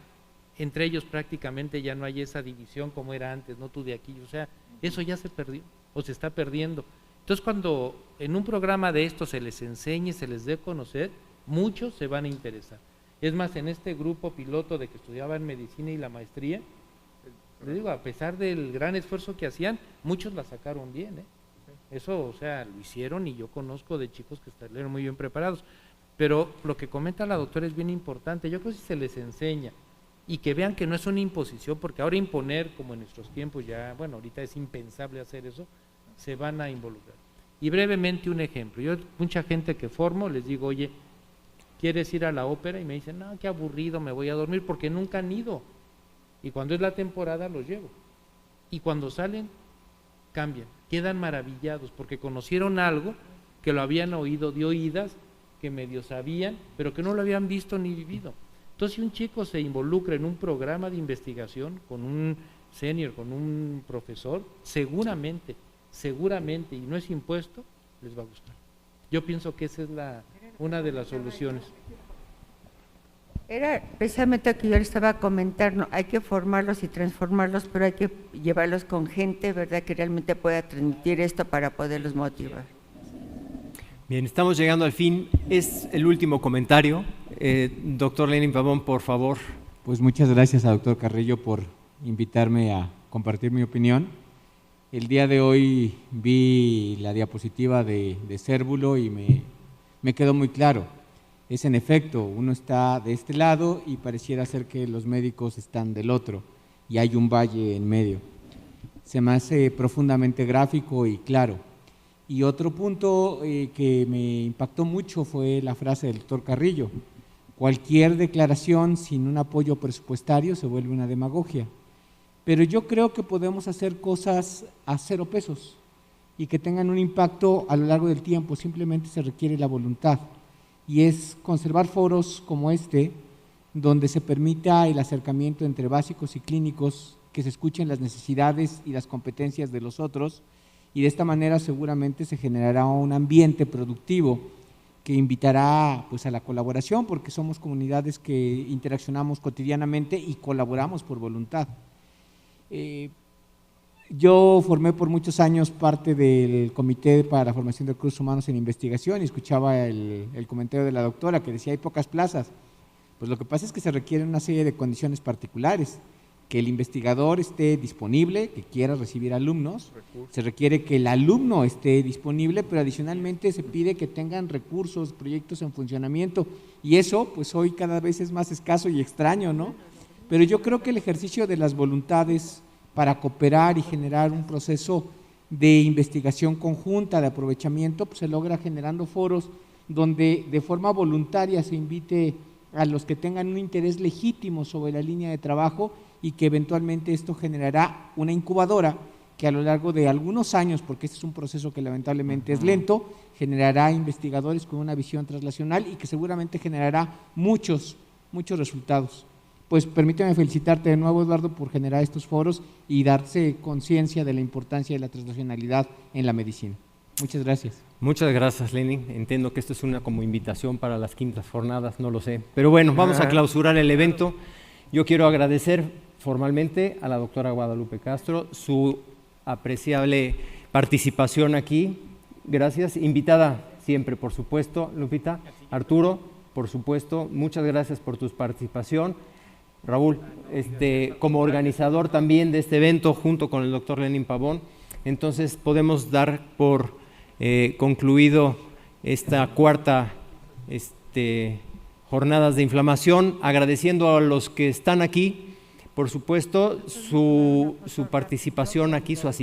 Entre ellos prácticamente ya no hay esa división como era antes, no tú de aquí, o sea, eso ya se perdió o se está perdiendo. Entonces, cuando en un programa de esto se les enseñe, se les dé a conocer, muchos se van a interesar. Es más, en este grupo piloto de que estudiaban medicina y la maestría, les digo, a pesar del gran esfuerzo que hacían, muchos la sacaron bien, Eso, o sea, lo hicieron y yo conozco de chicos que estuvieron muy bien preparados. Pero lo que comenta la doctora es bien importante, yo creo que si se les enseña y que vean que no es una imposición, porque ahora imponer, como en nuestros tiempos ya, bueno, ahorita es impensable hacer eso, se van a involucrar. Y brevemente un ejemplo, yo mucha gente que formo les digo, oye, ¿quieres ir a la ópera? Y me dicen, no, qué aburrido, me voy a dormir, porque nunca han ido. Y cuando es la temporada los llevo. Y cuando salen, cambian, quedan maravillados, porque conocieron algo que lo habían oído de oídas, que medio sabían, pero que no lo habían visto ni vivido. Entonces, si un chico se involucra en un programa de investigación con un senior, con un profesor, seguramente, y no es impuesto, les va a gustar. Yo pienso que esa es una de las soluciones. Era precisamente lo que yo le estaba comentando, hay que formarlos y transformarlos, pero hay que llevarlos con gente, ¿verdad?, que realmente pueda transmitir esto para poderlos motivar. Bien, estamos llegando al fin. Es el último comentario. Doctor Lenin Pavón, por favor. Pues muchas gracias al doctor Carrillo por invitarme a compartir mi opinión. El día de hoy vi la diapositiva de Cérvulo y me quedó muy claro. Es en efecto, uno está de este lado y pareciera ser que los médicos están del otro y hay un valle en medio. Se me hace profundamente gráfico y claro. Y otro punto que me impactó mucho fue la frase del doctor Carrillo. Cualquier declaración sin un apoyo presupuestario se vuelve una demagogia. Pero yo creo que podemos hacer cosas a 0 pesos y que tengan un impacto a lo largo del tiempo, simplemente se requiere la voluntad. Y es conservar foros como este, donde se permita el acercamiento entre básicos y clínicos, que se escuchen las necesidades y las competencias de los otros, y de esta manera seguramente se generará un ambiente productivo que invitará pues, a la colaboración, porque somos comunidades que interaccionamos cotidianamente y colaboramos por voluntad. Yo formé por muchos años parte del Comité para la Formación de Recursos Humanos en Investigación y escuchaba el comentario de la doctora que decía hay pocas plazas. Pues lo que pasa es que se requieren una serie de condiciones particulares, que el investigador esté disponible, que quiera recibir alumnos, se requiere que el alumno esté disponible, pero adicionalmente se pide que tengan recursos, proyectos en funcionamiento, y eso pues hoy cada vez es más escaso y extraño, ¿no? Pero yo creo que el ejercicio de las voluntades para cooperar y generar un proceso de investigación conjunta, de aprovechamiento, pues se logra generando foros donde de forma voluntaria se invite a los que tengan un interés legítimo sobre la línea de trabajo y que eventualmente esto generará una incubadora que a lo largo de algunos años, porque este es un proceso que lamentablemente es lento, generará investigadores con una visión translacional y que seguramente generará muchos resultados. Pues permíteme felicitarte de nuevo, Eduardo, por generar estos foros y darse conciencia de la importancia de la translacionalidad en la medicina. Muchas gracias. Muchas gracias, Lenin. Entiendo que esto es una como invitación para las quintas jornadas, no lo sé. Pero bueno, vamos a clausurar el evento. Yo quiero agradecer formalmente a la doctora Guadalupe Castro su apreciable participación aquí. Gracias. Invitada siempre, por supuesto, Lupita. Arturo, por supuesto, muchas gracias por tu participación. Raúl, como organizador también de este evento, junto con el doctor Lenin Pavón, entonces podemos dar por concluido esta cuarta jornadas de inflamación, agradeciendo a los que están aquí, por supuesto, su participación aquí, su asistencia.